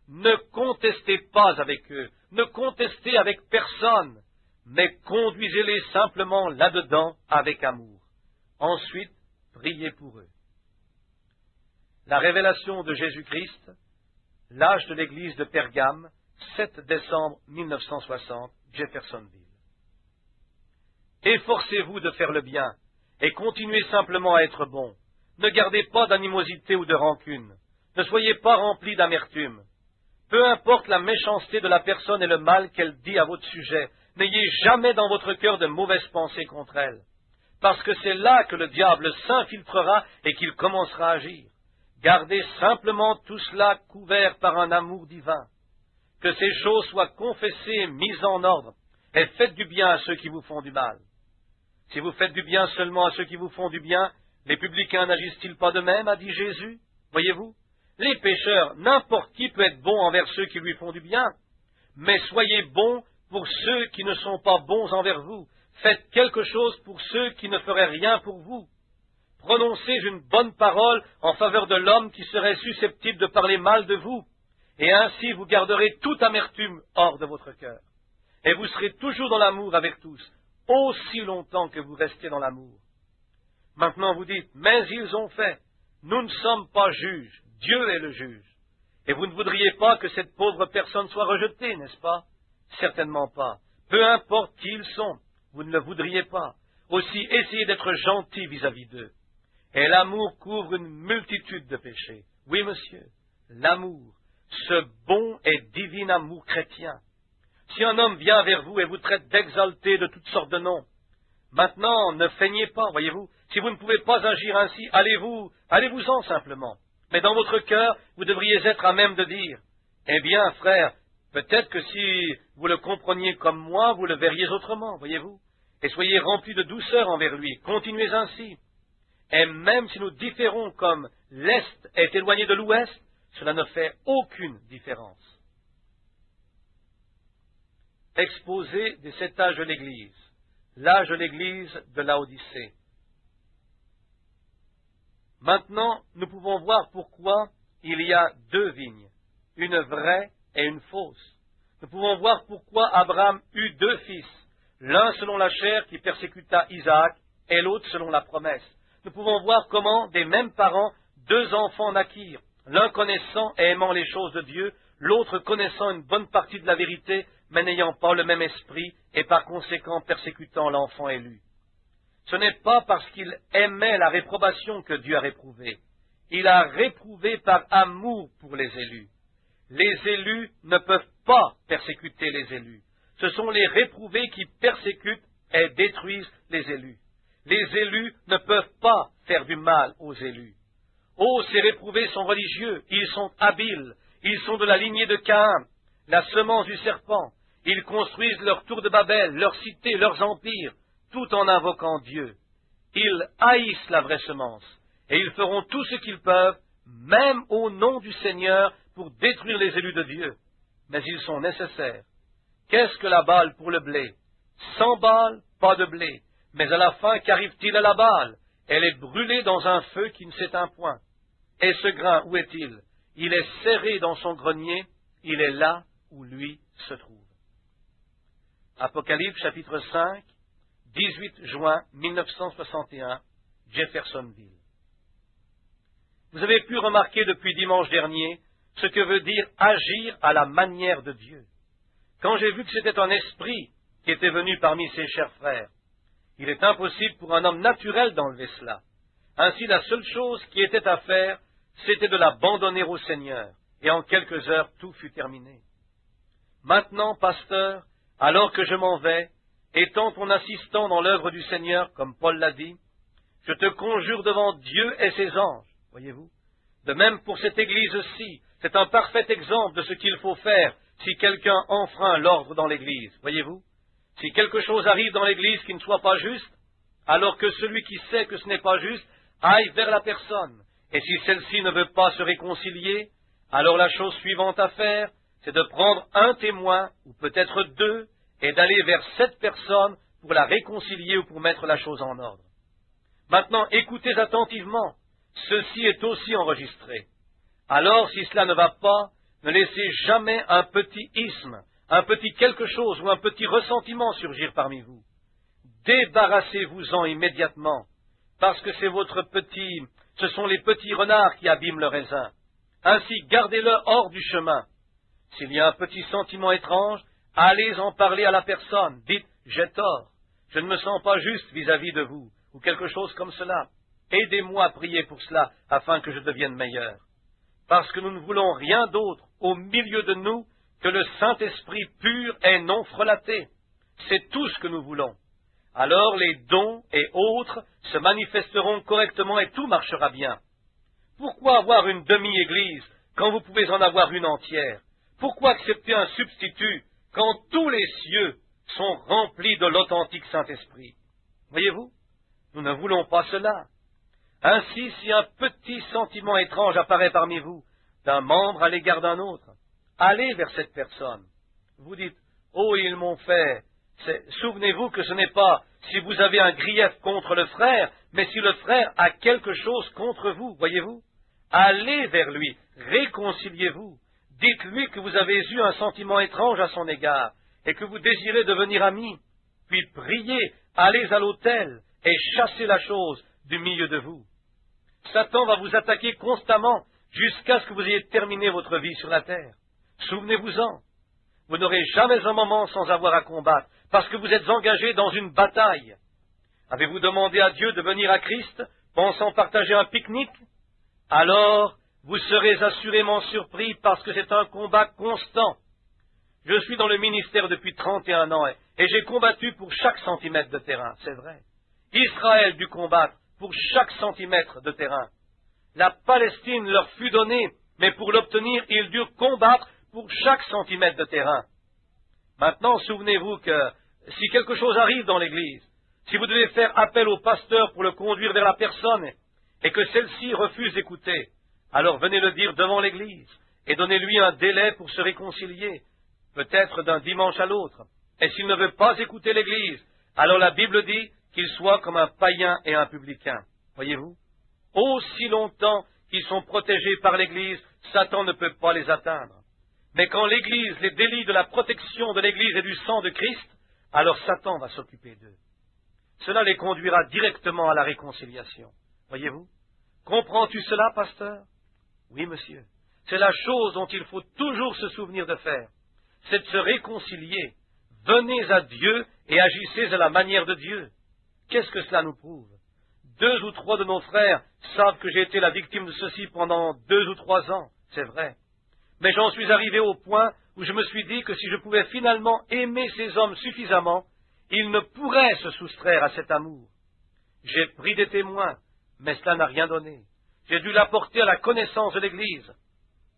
Ne contestez pas avec eux, ne contestez avec personne, mais conduisez-les simplement là-dedans avec amour. Ensuite, priez pour eux. La révélation de Jésus-Christ, l'âge de l'Église de Pergame, 7 décembre 1960, Jeffersonville. Efforcez-vous de faire le bien, et continuez simplement à être bon. Ne gardez pas d'animosité ou de rancune. Ne soyez pas remplis d'amertume. Peu importe la méchanceté de la personne et le mal qu'elle dit à votre sujet, n'ayez jamais dans votre cœur de mauvaises pensées contre elle, parce que c'est là que le diable s'infiltrera et qu'il commencera à agir. Gardez simplement tout cela couvert par un amour divin. Que ces choses soient confessées, mises en ordre, et faites du bien à ceux qui vous font du mal. Si vous faites du bien seulement à ceux qui vous font du bien, les publicains n'agissent-ils pas de même, a dit Jésus? Voyez-vous, les pécheurs, n'importe qui peut être bon envers ceux qui lui font du bien, mais soyez bons pour ceux qui ne sont pas bons envers vous. Faites quelque chose pour ceux qui ne feraient rien pour vous. Prononcez une bonne parole en faveur de l'homme qui serait susceptible de parler mal de vous, et ainsi vous garderez toute amertume hors de votre cœur. Et vous serez toujours dans l'amour avec tous, aussi longtemps que vous restez dans l'amour. Maintenant vous dites, mais ils ont fait. Nous ne sommes pas juges, Dieu est le juge. Et vous ne voudriez pas que cette pauvre personne soit rejetée, n'est-ce pas? Certainement pas. Peu importe qui ils sont, vous ne le voudriez pas. Aussi, essayez d'être gentil vis-à-vis d'eux. Et l'amour couvre une multitude de péchés. Oui, monsieur, l'amour, ce bon et divin amour chrétien. Si un homme vient vers vous et vous traite d'exalté de toutes sortes de noms, maintenant, ne feignez pas, voyez-vous. Si vous ne pouvez pas agir ainsi, allez-vous-en simplement. Mais dans votre cœur, vous devriez être à même de dire, eh bien, frère, peut-être que si vous le compreniez comme moi, vous le verriez autrement, voyez-vous. Et soyez remplis de douceur envers lui. Continuez ainsi. Et même si nous différons comme l'Est est éloigné de l'Ouest, cela ne fait aucune différence. Exposé de cet âge de l'Église, l'âge de l'Église de Laodicée. Maintenant, nous pouvons voir pourquoi il y a deux vignes, une vraie et une fausse. Nous pouvons voir pourquoi Abraham eut deux fils, l'un selon la chair qui persécuta Isaac et l'autre selon la promesse. Nous pouvons voir comment, des mêmes parents, deux enfants naquirent, l'un connaissant et aimant les choses de Dieu, l'autre connaissant une bonne partie de la vérité, mais n'ayant pas le même esprit et par conséquent persécutant l'enfant élu. Ce n'est pas parce qu'il aimait la réprobation que Dieu a réprouvé. Il a réprouvé par amour pour les élus. Les élus ne peuvent pas persécuter les élus. Ce sont les réprouvés qui persécutent et détruisent les élus. Les élus ne peuvent pas faire du mal aux élus. Oh, ces réprouvés sont religieux, ils sont habiles, ils sont de la lignée de Caïn, la semence du serpent. Ils construisent leur tour de Babel, leurs cités, leurs empires, tout en invoquant Dieu. Ils haïssent la vraie semence, et ils feront tout ce qu'ils peuvent, même au nom du Seigneur, pour détruire les élus de Dieu. Mais ils sont nécessaires. Qu'est-ce que la balle pour le blé? Sans balle, pas de blé. Mais à la fin, qu'arrive-t-il à la balle? Elle est brûlée dans un feu qui ne s'éteint point. Et ce grain, où est-il? Il est serré dans son grenier, il est là où lui se trouve. Apocalypse chapitre 5, 18 juin 1961, Jeffersonville. Vous avez pu remarquer depuis dimanche dernier ce que veut dire agir à la manière de Dieu. Quand j'ai vu que c'était un esprit qui était venu parmi ses chers frères, il est impossible pour un homme naturel d'enlever cela. Ainsi, la seule chose qui était à faire, c'était de l'abandonner au Seigneur, et en quelques heures, tout fut terminé. Maintenant, pasteur, alors que je m'en vais, étant ton assistant dans l'œuvre du Seigneur, comme Paul l'a dit, je te conjure devant Dieu et ses anges, voyez-vous. De même pour cette Église-ci, c'est un parfait exemple de ce qu'il faut faire si quelqu'un enfreint l'ordre dans l'Église, voyez-vous. Si quelque chose arrive dans l'Église qui ne soit pas juste, alors que celui qui sait que ce n'est pas juste aille vers la personne. Et si celle-ci ne veut pas se réconcilier, alors la chose suivante à faire, c'est de prendre un témoin, ou peut-être deux, et d'aller vers cette personne pour la réconcilier ou pour mettre la chose en ordre. Maintenant, écoutez attentivement. Ceci est aussi enregistré. Alors, si cela ne va pas, ne laissez jamais un petit isme, un petit quelque chose ou un petit ressentiment surgir parmi vous. Débarrassez-vous-en immédiatement, parce que ce sont les petits renards qui abîment le raisin. Ainsi, gardez-le hors du chemin. S'il y a un petit sentiment étrange, allez en parler à la personne. Dites, j'ai tort, je ne me sens pas juste vis-à-vis de vous, ou quelque chose comme cela. Aidez-moi à prier pour cela, afin que je devienne meilleur. Parce que nous ne voulons rien d'autre au milieu de nous que le Saint-Esprit pur et non frelaté. C'est tout ce que nous voulons. Alors les dons et autres se manifesteront correctement et tout marchera bien. Pourquoi avoir une demi-église quand vous pouvez en avoir une entière? Pourquoi accepter un substitut quand tous les cieux sont remplis de l'authentique Saint-Esprit? Voyez-vous, nous ne voulons pas cela. Ainsi, si un petit sentiment étrange apparaît parmi vous, d'un membre à l'égard d'un autre, allez vers cette personne. Vous dites, « Oh, ils m'ont fait. » Souvenez-vous que ce n'est pas si vous avez un grief contre le frère, mais si le frère a quelque chose contre vous, voyez-vous. Allez vers lui, réconciliez-vous. Dites-lui que vous avez eu un sentiment étrange à son égard et que vous désirez devenir amis. Puis priez, allez à l'autel et chassez la chose du milieu de vous. Satan va vous attaquer constamment jusqu'à ce que vous ayez terminé votre vie sur la terre. Souvenez-vous-en. Vous n'aurez jamais un moment sans avoir à combattre, parce que vous êtes engagé dans une bataille. Avez-vous demandé à Dieu de venir à Christ, pensant partager un pique-nique? Alors, vous serez assurément surpris, parce que c'est un combat constant. Je suis dans le ministère depuis 31 ans, et j'ai combattu pour chaque centimètre de terrain, c'est vrai. Israël dut combattre pour chaque centimètre de terrain. La Palestine leur fut donnée, mais pour l'obtenir, ils durent combattre pour chaque centimètre de terrain. Maintenant, souvenez-vous que si quelque chose arrive dans l'Église, si vous devez faire appel au pasteur pour le conduire vers la personne, et que celle-ci refuse d'écouter, alors venez le dire devant l'Église, et donnez-lui un délai pour se réconcilier, peut-être d'un dimanche à l'autre. Et s'il ne veut pas écouter l'Église, alors la Bible dit qu'il soit comme un païen et un publicain. Voyez-vous? Aussi longtemps qu'ils sont protégés par l'Église, Satan ne peut pas les atteindre. Mais quand l'Église les délie de la protection de l'Église et du sang de Christ, alors Satan va s'occuper d'eux. Cela les conduira directement à la réconciliation. Voyez-vous? Comprends-tu cela, pasteur? Oui, monsieur. C'est la chose dont il faut toujours se souvenir de faire. C'est de se réconcilier. Venez à Dieu et agissez à la manière de Dieu. Qu'est-ce que cela nous prouve? 2 ou 3 de nos frères savent que j'ai été la victime de ceci pendant 2 ou 3 ans. C'est vrai. Mais j'en suis arrivé au point où je me suis dit que si je pouvais finalement aimer ces hommes suffisamment, ils ne pourraient se soustraire à cet amour. J'ai pris des témoins, mais cela n'a rien donné. J'ai dû l'apporter à la connaissance de l'Église.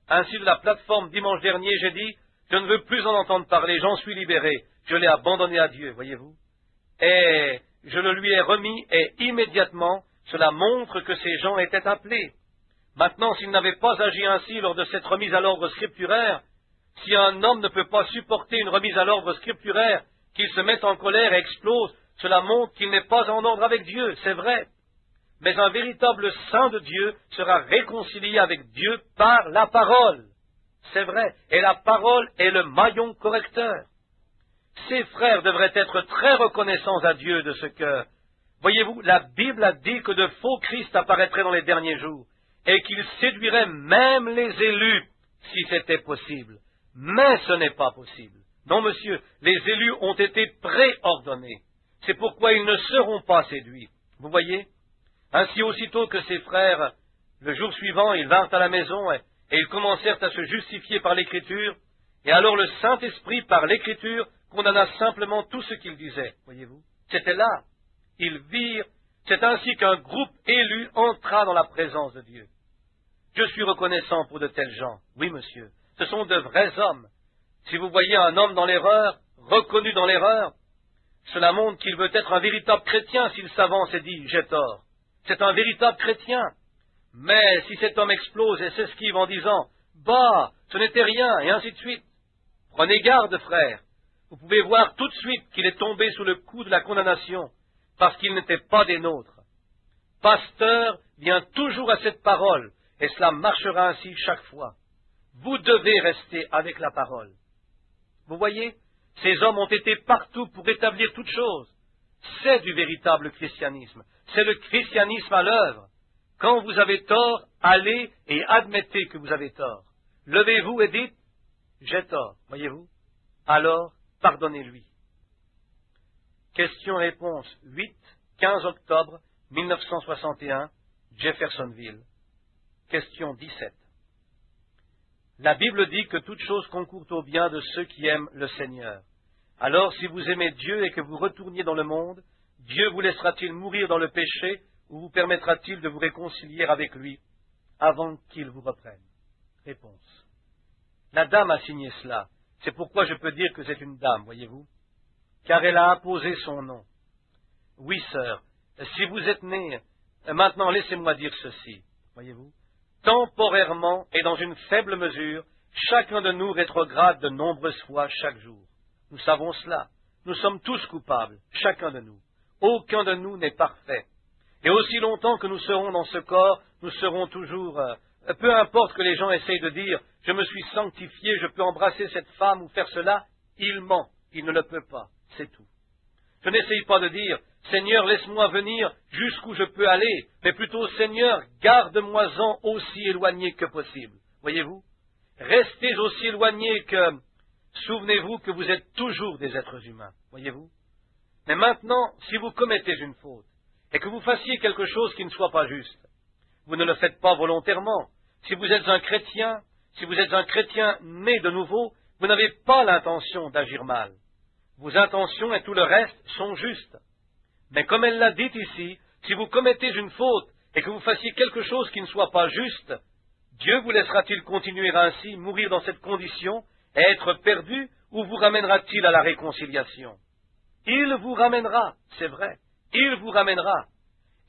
Ainsi, de la plateforme dimanche dernier, j'ai dit, je ne veux plus en entendre parler, j'en suis libéré. Je l'ai abandonné à Dieu, voyez-vous. Et je le lui ai remis, et immédiatement, cela montre que ces gens étaient appelés. Maintenant, s'ils n'avaient pas agi ainsi lors de cette remise à l'ordre scripturaire, si un homme ne peut pas supporter une remise à l'ordre scripturaire, qu'il se mette en colère et explose, cela montre qu'il n'est pas en ordre avec Dieu, c'est vrai. Mais un véritable saint de Dieu sera réconcilié avec Dieu par la parole. C'est vrai, et la parole est le maillon correcteur. Ces frères devraient être très reconnaissants à Dieu de ce que, voyez-vous, la Bible a dit que de faux Christ apparaîtraient dans les derniers jours, et qu'ils séduiraient même les élus, si c'était possible. Mais ce n'est pas possible. Non, monsieur, les élus ont été préordonnés. C'est pourquoi ils ne seront pas séduits. Vous voyez? Ainsi, aussitôt que ces frères, le jour suivant, ils vinrent à la maison et ils commencèrent à se justifier par l'Écriture, et alors le Saint-Esprit, par l'Écriture, condamna simplement tout ce qu'ils disaient. Voyez-vous? C'était là. Ils virent. C'est ainsi qu'un groupe élu entra dans la présence de Dieu. Je suis reconnaissant pour de tels gens. Oui, monsieur. Ce sont de vrais hommes. Si vous voyez un homme dans l'erreur, reconnu dans l'erreur, Cela montre qu'il veut être un véritable chrétien s'il s'avance et dit « j'ai tort ». C'est un véritable chrétien. Mais si cet homme explose et s'esquive en disant « bah, ce n'était rien » et ainsi de suite, prenez garde, frère. Vous pouvez voir tout de suite qu'il est tombé sous le coup de la condamnation parce qu'il n'était pas des nôtres. Pasteur vient toujours à cette parole et cela marchera ainsi chaque fois. Vous devez rester avec la parole. Vous voyez, ces hommes ont été partout pour établir toutes choses. C'est du véritable christianisme. C'est le christianisme à l'œuvre. Quand vous avez tort, allez et admettez que vous avez tort. Levez-vous et dites « j'ai tort », voyez-vous. Alors, pardonnez-lui. Question-réponse 8, 15 octobre 1961, Jeffersonville. Question 17. La Bible dit que toute chose concourt au bien de ceux qui aiment le Seigneur. Alors, si vous aimez Dieu et que vous retourniez dans le monde, Dieu vous laissera-t-il mourir dans le péché ou vous permettra-t-il de vous réconcilier avec lui avant qu'il vous reprenne? Réponse. La dame a signé cela. C'est pourquoi je peux dire que c'est une dame, voyez-vous, car elle a apposé son nom. Oui, sœur, si vous êtes née, maintenant laissez-moi dire ceci, voyez-vous. Temporairement et dans une faible mesure, chacun de nous rétrograde de nombreuses fois chaque jour. Nous savons cela. Nous sommes tous coupables, chacun de nous. Aucun de nous n'est parfait. Et aussi longtemps que nous serons dans ce corps, nous serons toujours... peu importe que les gens essayent de dire « je me suis sanctifié, je peux embrasser cette femme ou faire cela », il ment, il ne le peut pas, c'est tout. Je n'essaye pas de dire « Seigneur, laisse-moi venir jusqu'où je peux aller », mais plutôt « Seigneur, garde-moi-en aussi éloigné que possible ». Voyez-vous, restez aussi éloigné que... Souvenez-vous que vous êtes toujours des êtres humains, voyez-vous. Mais maintenant, si vous commettez une faute, et que vous fassiez quelque chose qui ne soit pas juste, vous ne le faites pas volontairement. Si vous êtes un chrétien né de nouveau, vous n'avez pas l'intention d'agir mal. Vos intentions et tout le reste sont justes. Mais comme elle l'a dit ici, si vous commettez une faute et que vous fassiez quelque chose qui ne soit pas juste, Dieu vous laissera-t-il continuer ainsi, mourir dans cette condition, et être perdu, ou vous ramènera-t-il à la réconciliation? Il vous ramènera, c'est vrai, il vous ramènera.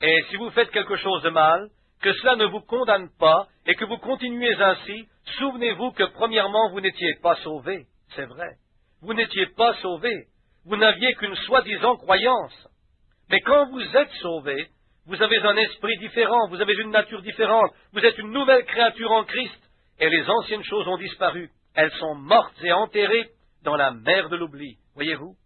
Et si vous faites quelque chose de mal, que cela ne vous condamne pas, et que vous continuez ainsi, souvenez-vous que premièrement vous n'étiez pas sauvé, c'est vrai. Vous n'étiez pas sauvé, vous n'aviez qu'une soi-disant croyance. Mais quand vous êtes sauvé, vous avez un esprit différent, vous avez une nature différente, vous êtes une nouvelle créature en Christ, et les anciennes choses ont disparu. Elles sont mortes et enterrées dans la mer de l'oubli, voyez-vous.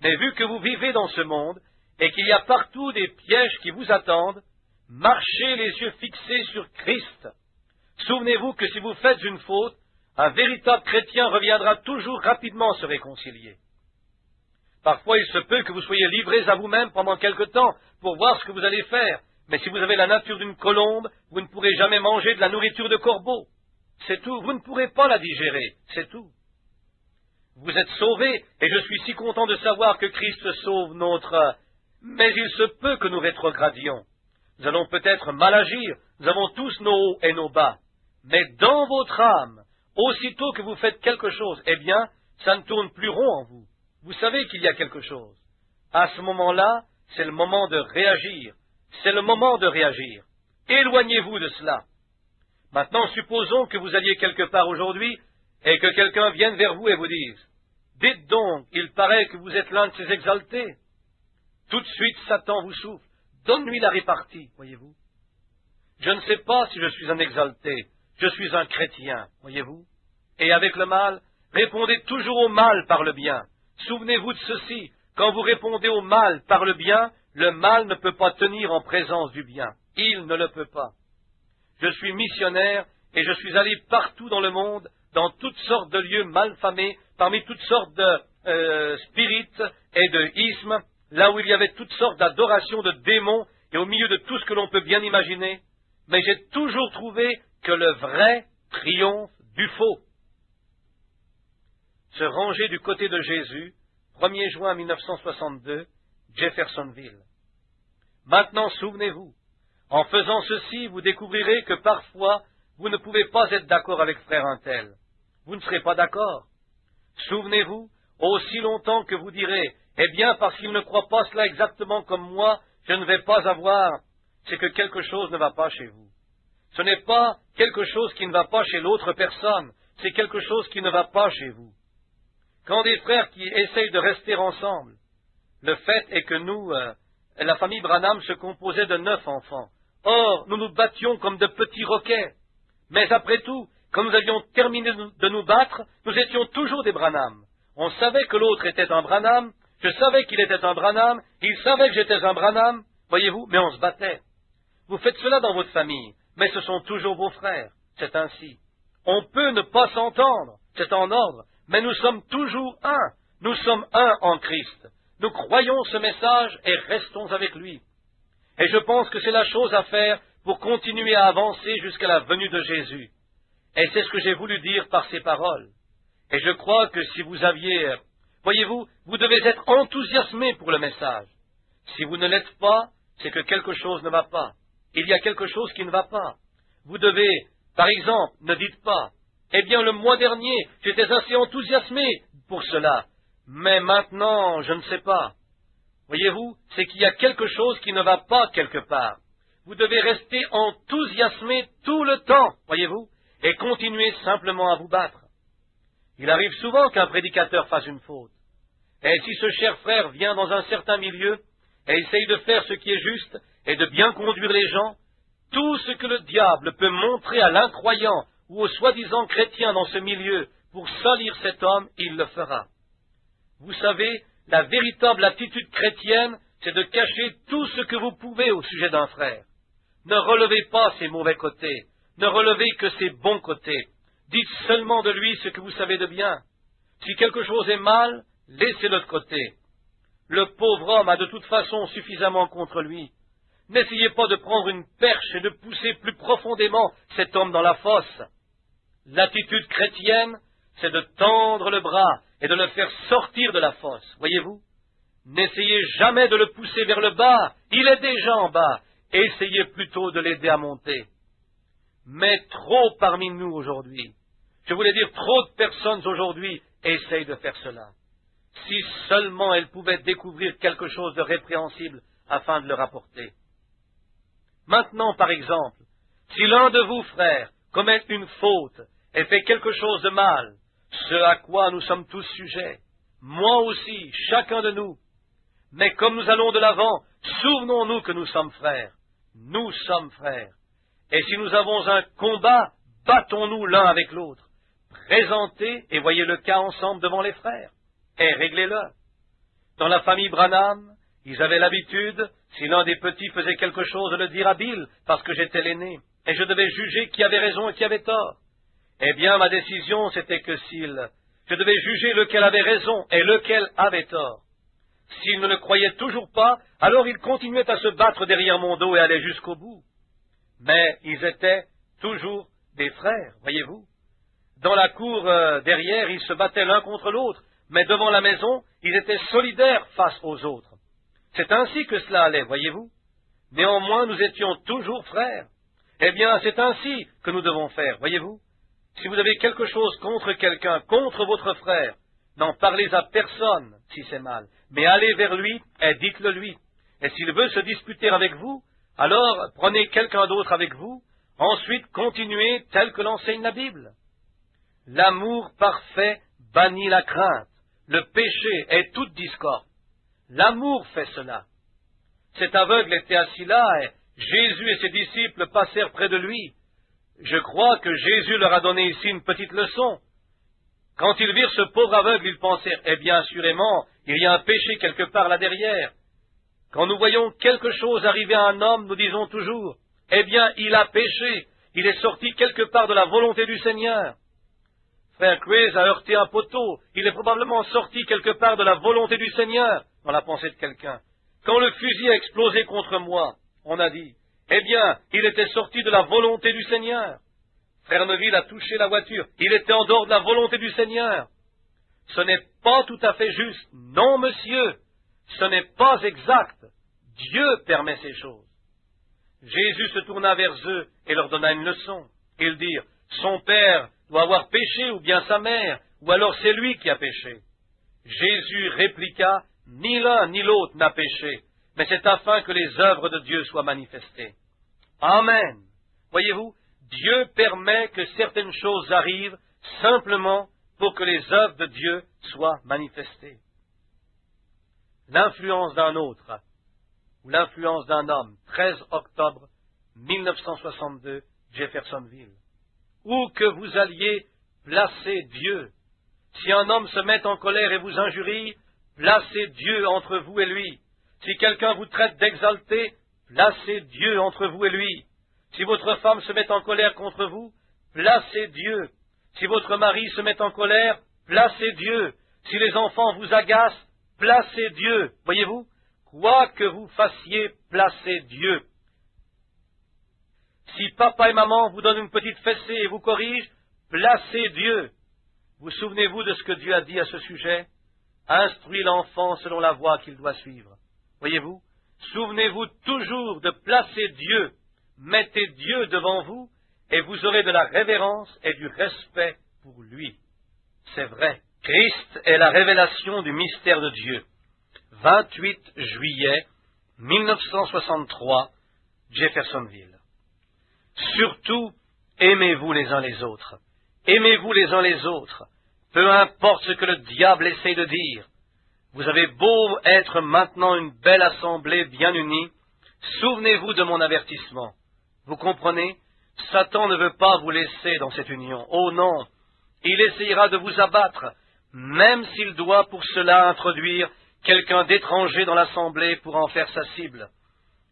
Mais vu que vous vivez dans ce monde, et qu'il y a partout des pièges qui vous attendent, marchez les yeux fixés sur Christ. Souvenez-vous que si vous faites une faute, un véritable chrétien reviendra toujours rapidement se réconcilier. Parfois, il se peut que vous soyez livrés à vous-même pendant quelque temps pour voir ce que vous allez faire. Mais si vous avez la nature d'une colombe, vous ne pourrez jamais manger de la nourriture de corbeau. C'est tout. Vous ne pourrez pas la digérer. C'est tout. Vous êtes sauvés, et je suis si content de savoir que Christ sauve notre... Mais il se peut que nous rétrogradions. Nous allons peut-être mal agir. Nous avons tous nos hauts et nos bas. Mais dans votre âme, aussitôt que vous faites quelque chose, eh bien, ça ne tourne plus rond en vous. Vous savez qu'il y a quelque chose. À ce moment-là, c'est le moment de réagir. C'est le moment de réagir. Éloignez-vous de cela. Maintenant, supposons que vous alliez quelque part aujourd'hui et que quelqu'un vienne vers vous et vous dise « Dites donc, il paraît que vous êtes l'un de ces exaltés. » Tout de suite, Satan vous souffle. Donne-lui la répartie, voyez-vous. Je ne sais pas si je suis un exalté. Je suis un chrétien, voyez-vous. Et avec le mal, répondez toujours au mal par le bien. Souvenez-vous de ceci. Quand vous répondez au mal par le bien, le mal ne peut pas tenir en présence du bien. Il ne le peut pas. Je suis missionnaire et je suis allé partout dans le monde, dans toutes sortes de lieux malfamés, parmi toutes sortes de spirites et de ismes, là où il y avait toutes sortes d'adorations de démons et au milieu de tout ce que l'on peut bien imaginer. Mais j'ai toujours trouvé que le vrai triomphe du faux. Se ranger du côté de Jésus, 1er juin 1962, Jeffersonville. Maintenant, souvenez-vous, en faisant ceci, vous découvrirez que parfois, vous ne pouvez pas être d'accord avec frère un tel. Vous ne serez pas d'accord. Souvenez-vous, aussi longtemps que vous direz Eh bien, parce qu'il ne croit pas cela exactement comme moi, je ne vais pas avoir, c'est que quelque chose ne va pas chez vous. Ce n'est pas quelque chose qui ne va pas chez l'autre personne, c'est quelque chose qui ne va pas chez vous. Quand des frères qui essayent de rester ensemble, le fait est que nous, la famille Branham se composait de 9 enfants. Or, nous nous battions comme de petits roquets. Mais après tout, quand nous avions terminé de nous battre, nous étions toujours des Branham. On savait que l'autre était un Branham, je savais qu'il était un Branham, il savait que j'étais un Branham, voyez-vous, mais on se battait. Vous faites cela dans votre famille, mais ce sont toujours vos frères, c'est ainsi. On peut ne pas s'entendre, c'est en ordre, mais nous sommes toujours un, nous sommes un en Christ. Nous croyons ce message et restons avec lui. Et je pense que c'est la chose à faire pour continuer à avancer jusqu'à la venue de Jésus. Et c'est ce que j'ai voulu dire par ces paroles. Et je crois que si vous aviez... Voyez-vous, vous devez être enthousiasmé pour le message. Si vous ne l'êtes pas, c'est que quelque chose ne va pas. Il y a quelque chose qui ne va pas. Vous devez, par exemple, ne dites pas, « Eh bien, le mois dernier, j'étais assez enthousiasmé pour cela, mais maintenant, je ne sais pas. » Voyez-vous, c'est qu'il y a quelque chose qui ne va pas quelque part. Vous devez rester enthousiasmé tout le temps, voyez-vous, et continuer simplement à vous battre. Il arrive souvent qu'un prédicateur fasse une faute. Et si ce cher frère vient dans un certain milieu et essaye de faire ce qui est juste et de bien conduire les gens, tout ce que le diable peut montrer à l'incroyant ou au soi-disant chrétien dans ce milieu pour salir cet homme, il le fera. Vous savez, la véritable attitude chrétienne, c'est de cacher tout ce que vous pouvez au sujet d'un frère. Ne relevez pas ses mauvais côtés, ne relevez que ses bons côtés. Dites seulement de lui ce que vous savez de bien. Si quelque chose est mal, laissez-le de côté. Le pauvre homme a de toute façon suffisamment contre lui. N'essayez pas de prendre une perche et de pousser plus profondément cet homme dans la fosse. L'attitude chrétienne, c'est de tendre le bras et de le faire sortir de la fosse, voyez-vous. N'essayez jamais de le pousser vers le bas, il est déjà en bas. Essayez plutôt de l'aider à monter. Mais trop parmi nous aujourd'hui, je voulais dire trop de personnes aujourd'hui, essayent de faire cela. Si seulement elles pouvaient découvrir quelque chose de répréhensible afin de le rapporter. Maintenant, par exemple, si l'un de vous, frères, commet une faute et fait quelque chose de mal, ce à quoi nous sommes tous sujets, moi aussi, chacun de nous, mais comme nous allons de l'avant, souvenons-nous que nous sommes frères. Nous sommes frères. Et si nous avons un combat, battons-nous l'un avec l'autre. Présentez et voyez le cas ensemble devant les frères, et réglez-le. Dans la famille Branham, ils avaient l'habitude, si l'un des petits faisait quelque chose, de le dire à Bill, parce que j'étais l'aîné, et je devais juger qui avait raison et qui avait tort. Eh bien, ma décision, c'était que je devais juger lequel avait raison et lequel avait tort. S'ils ne le croyaient toujours pas, alors ils continuaient à se battre derrière mon dos et allaient jusqu'au bout. Mais ils étaient toujours des frères, voyez-vous. Dans la cour derrière, ils se battaient l'un contre l'autre, mais devant la maison, ils étaient solidaires face aux autres. C'est ainsi que cela allait, voyez-vous. Néanmoins, nous étions toujours frères. Eh bien, c'est ainsi que nous devons faire, voyez-vous. Si vous avez quelque chose contre quelqu'un, contre votre frère, n'en parlez à personne si c'est mal, mais allez vers lui et dites-le lui. Et s'il veut se disputer avec vous, alors prenez quelqu'un d'autre avec vous, ensuite continuez tel que l'enseigne la Bible. L'amour parfait bannit la crainte, le péché et toute discorde. L'amour fait cela. Cet aveugle était assis là et Jésus et ses disciples passèrent près de lui. Je crois que Jésus leur a donné ici une petite leçon. Quand ils virent ce pauvre aveugle, ils pensèrent, eh bien, assurément, il y a un péché quelque part là derrière. Quand nous voyons quelque chose arriver à un homme, nous disons toujours, eh bien, il a péché, il est sorti quelque part de la volonté du Seigneur. Frère Chris a heurté un poteau, il est probablement sorti quelque part de la volonté du Seigneur, dans la pensée de quelqu'un. Quand le fusil a explosé contre moi, on a dit, eh bien, il était sorti de la volonté du Seigneur. Frère Neville a touché la voiture, il était en dehors de la volonté du Seigneur. Ce n'est pas tout à fait juste. Non, monsieur, ce n'est pas exact. Dieu permet ces choses. Jésus se tourna vers eux et leur donna une leçon. Ils dirent, son père doit avoir péché, ou bien sa mère, ou alors c'est lui qui a péché. Jésus répliqua, ni l'un ni l'autre n'a péché, mais c'est afin que les œuvres de Dieu soient manifestées. Amen. Voyez-vous, Dieu permet que certaines choses arrivent simplement pour que les œuvres de Dieu soient manifestées. L'influence d'un autre, ou l'influence d'un homme, 13 octobre 1962, Jeffersonville. Où que vous alliez, placez Dieu. Si un homme se met en colère et vous injurie, placez Dieu entre vous et lui. Si quelqu'un vous traite d'exalté, placez Dieu entre vous et lui. Si votre femme se met en colère contre vous, placez Dieu. Si votre mari se met en colère, placez Dieu. Si les enfants vous agacent, placez Dieu. Voyez-vous, quoi que vous fassiez, placez Dieu. Si papa et maman vous donnent une petite fessée et vous corrigent, placez Dieu. Vous souvenez-vous de ce que Dieu a dit à ce sujet? Instruis l'enfant selon la voie qu'il doit suivre. Voyez-vous, souvenez-vous toujours de placer Dieu. Mettez Dieu devant vous et vous aurez de la révérence et du respect pour lui. C'est vrai. Christ est la révélation du mystère de Dieu. 28 juillet 1963, Jeffersonville. Surtout, aimez-vous les uns les autres. Aimez-vous les uns les autres. Peu importe ce que le diable essaie de dire. Vous avez beau être maintenant une belle assemblée bien unie, souvenez-vous de mon avertissement. Vous comprenez? Satan ne veut pas vous laisser dans cette union. Oh non! Il essayera de vous abattre, même s'il doit pour cela introduire quelqu'un d'étranger dans l'assemblée pour en faire sa cible.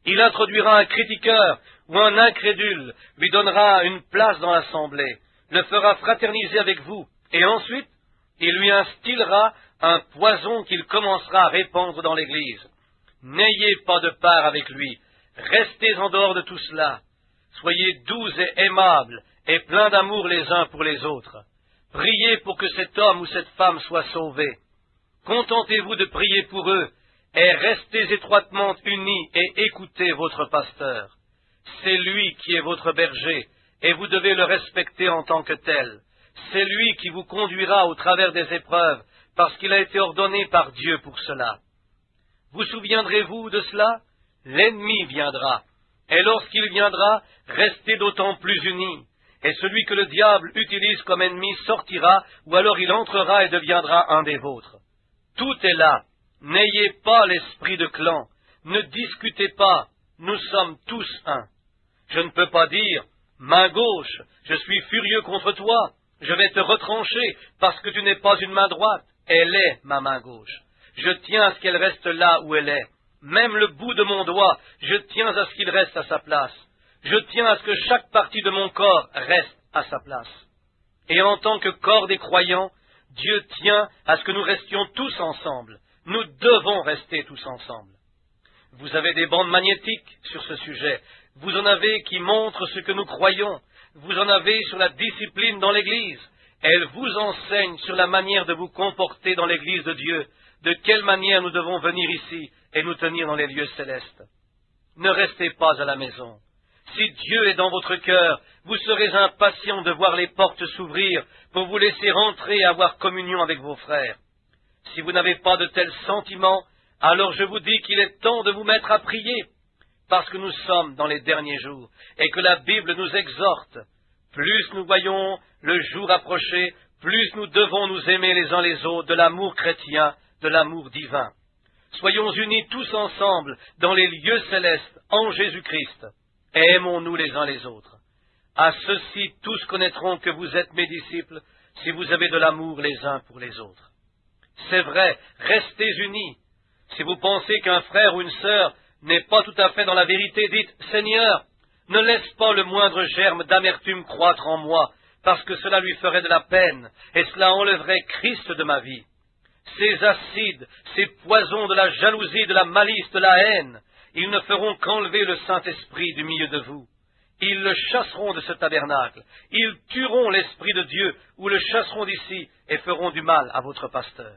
Il introduira un critiqueur ou un incrédule, lui donnera une place dans l'assemblée, le fera fraterniser avec vous, et ensuite, il lui instillera un poison qu'il commencera à répandre dans l'Église. N'ayez pas de part avec lui, restez en dehors de tout cela. Soyez doux et aimables, et pleins d'amour les uns pour les autres. Priez pour que cet homme ou cette femme soit sauvé. Contentez-vous de prier pour eux, et restez étroitement unis et écoutez votre pasteur. C'est lui qui est votre berger, et vous devez le respecter en tant que tel. C'est lui qui vous conduira au travers des épreuves, parce qu'il a été ordonné par Dieu pour cela. Vous souviendrez-vous de cela? L'ennemi viendra, et lorsqu'il viendra, restez d'autant plus unis. Et celui que le diable utilise comme ennemi sortira, ou alors il entrera et deviendra un des vôtres. Tout est là. N'ayez pas l'esprit de clan. Ne discutez pas. Nous sommes tous un. Je ne peux pas dire, main gauche, je suis furieux contre toi, je vais te retrancher parce que tu n'es pas une main droite. Elle est ma main gauche. Je tiens à ce qu'elle reste là où elle est. Même le bout de mon doigt, je tiens à ce qu'il reste à sa place. Je tiens à ce que chaque partie de mon corps reste à sa place. Et en tant que corps des croyants, Dieu tient à ce que nous restions tous ensemble. Nous devons rester tous ensemble. Vous avez des bandes magnétiques sur ce sujet. Vous en avez qui montrent ce que nous croyons. Vous en avez sur la discipline dans l'Église. Elles vous enseignent sur la manière de vous comporter dans l'Église de Dieu, de quelle manière nous devons venir ici et nous tenir dans les lieux célestes. Ne restez pas à la maison. Si Dieu est dans votre cœur, vous serez impatient de voir les portes s'ouvrir pour vous laisser rentrer et avoir communion avec vos frères. Si vous n'avez pas de tels sentiments, alors je vous dis qu'il est temps de vous mettre à prier, parce que nous sommes dans les derniers jours, et que la Bible nous exhorte. Plus nous voyons le jour approcher, plus nous devons nous aimer les uns les autres de l'amour chrétien, de l'amour divin. Soyons unis tous ensemble dans les lieux célestes en Jésus-Christ, et aimons-nous les uns les autres. À ceci tous connaîtront que vous êtes mes disciples, si vous avez de l'amour les uns pour les autres. C'est vrai, restez unis. Si vous pensez qu'un frère ou une sœur n'est pas tout à fait dans la vérité, dites « Seigneur, ne laisse pas le moindre germe d'amertume croître en moi, parce que cela lui ferait de la peine, et cela enlèverait Christ de ma vie. Ces acides, ces poisons de la jalousie, de la malice, de la haine, ils ne feront qu'enlever le Saint-Esprit du milieu de vous. Ils le chasseront de ce tabernacle. Ils tueront l'Esprit de Dieu ou le chasseront d'ici et feront du mal à votre pasteur.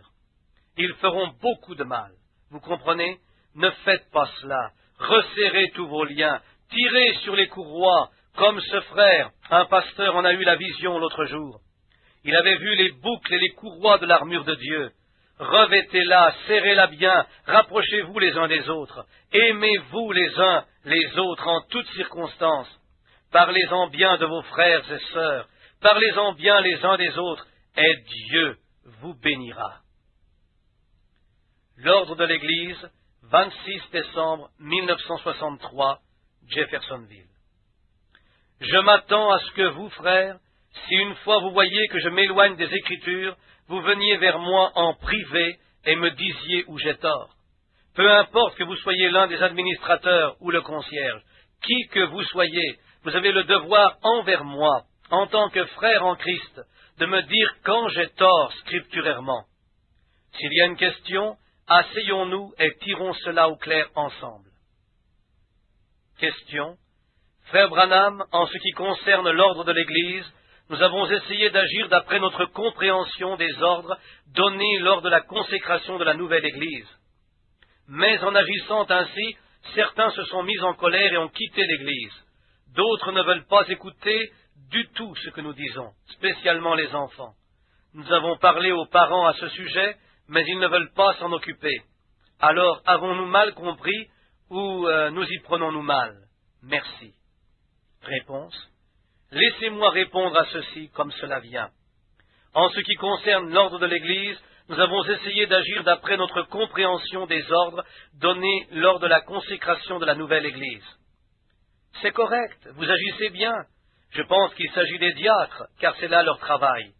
Ils feront beaucoup de mal. Vous comprenez? Ne faites pas cela. Resserrez tous vos liens. Tirez sur les courroies, comme ce frère. Un pasteur en a eu la vision l'autre jour. Il avait vu les boucles et les courroies de l'armure de Dieu. revêtez-la, serrez-la bien, rapprochez-vous les uns des autres, aimez-vous les uns les autres en toutes circonstances, parlez-en bien de vos frères et sœurs, parlez-en bien les uns des autres, et Dieu vous bénira. L'Ordre de l'Église, 26 décembre 1963, Jeffersonville. Je m'attends à ce que vous, frères, si une fois vous voyez que je m'éloigne des Écritures, vous veniez vers moi en privé et me disiez où j'ai tort. Peu importe que vous soyez l'un des administrateurs ou le concierge, qui que vous soyez, vous avez le devoir envers moi, en tant que frère en Christ, de me dire quand j'ai tort scripturairement. S'il y a une question, asseyons-nous et tirons cela au clair ensemble. Question. Frère Branham, en ce qui concerne l'ordre de l'Église, nous avons essayé d'agir d'après notre compréhension des ordres donnés lors de la consécration de la nouvelle Église. Mais en agissant ainsi, certains se sont mis en colère et ont quitté l'Église. D'autres ne veulent pas écouter du tout ce que nous disons, spécialement les enfants. Nous avons parlé aux parents à ce sujet, mais ils ne veulent pas s'en occuper. Alors, avons-nous mal compris ou nous y prenons-nous mal? Merci. Réponse. Laissez-moi répondre à ceci comme cela vient. En ce qui concerne l'ordre de l'Église, nous avons essayé d'agir d'après notre compréhension des ordres donnés lors de la consécration de la nouvelle Église. C'est correct, vous agissez bien. Je pense qu'il s'agit des diacres, car c'est là leur travail.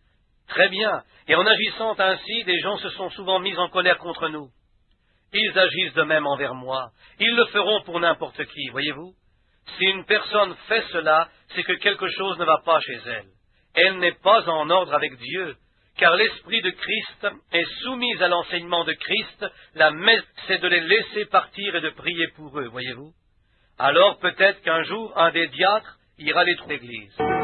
Très bien, et en agissant ainsi, des gens se sont souvent mis en colère contre nous. Ils agissent de même envers moi. Ils le feront pour n'importe qui, voyez-vous. Si une personne fait cela, c'est que quelque chose ne va pas chez elle. Elle n'est pas en ordre avec Dieu, car l'Esprit de Christ est soumis à l'enseignement de Christ. La messe, c'est de les laisser partir et de prier pour eux, voyez-vous. Alors peut-être qu'un jour, un des diacres ira les trouver à l'église.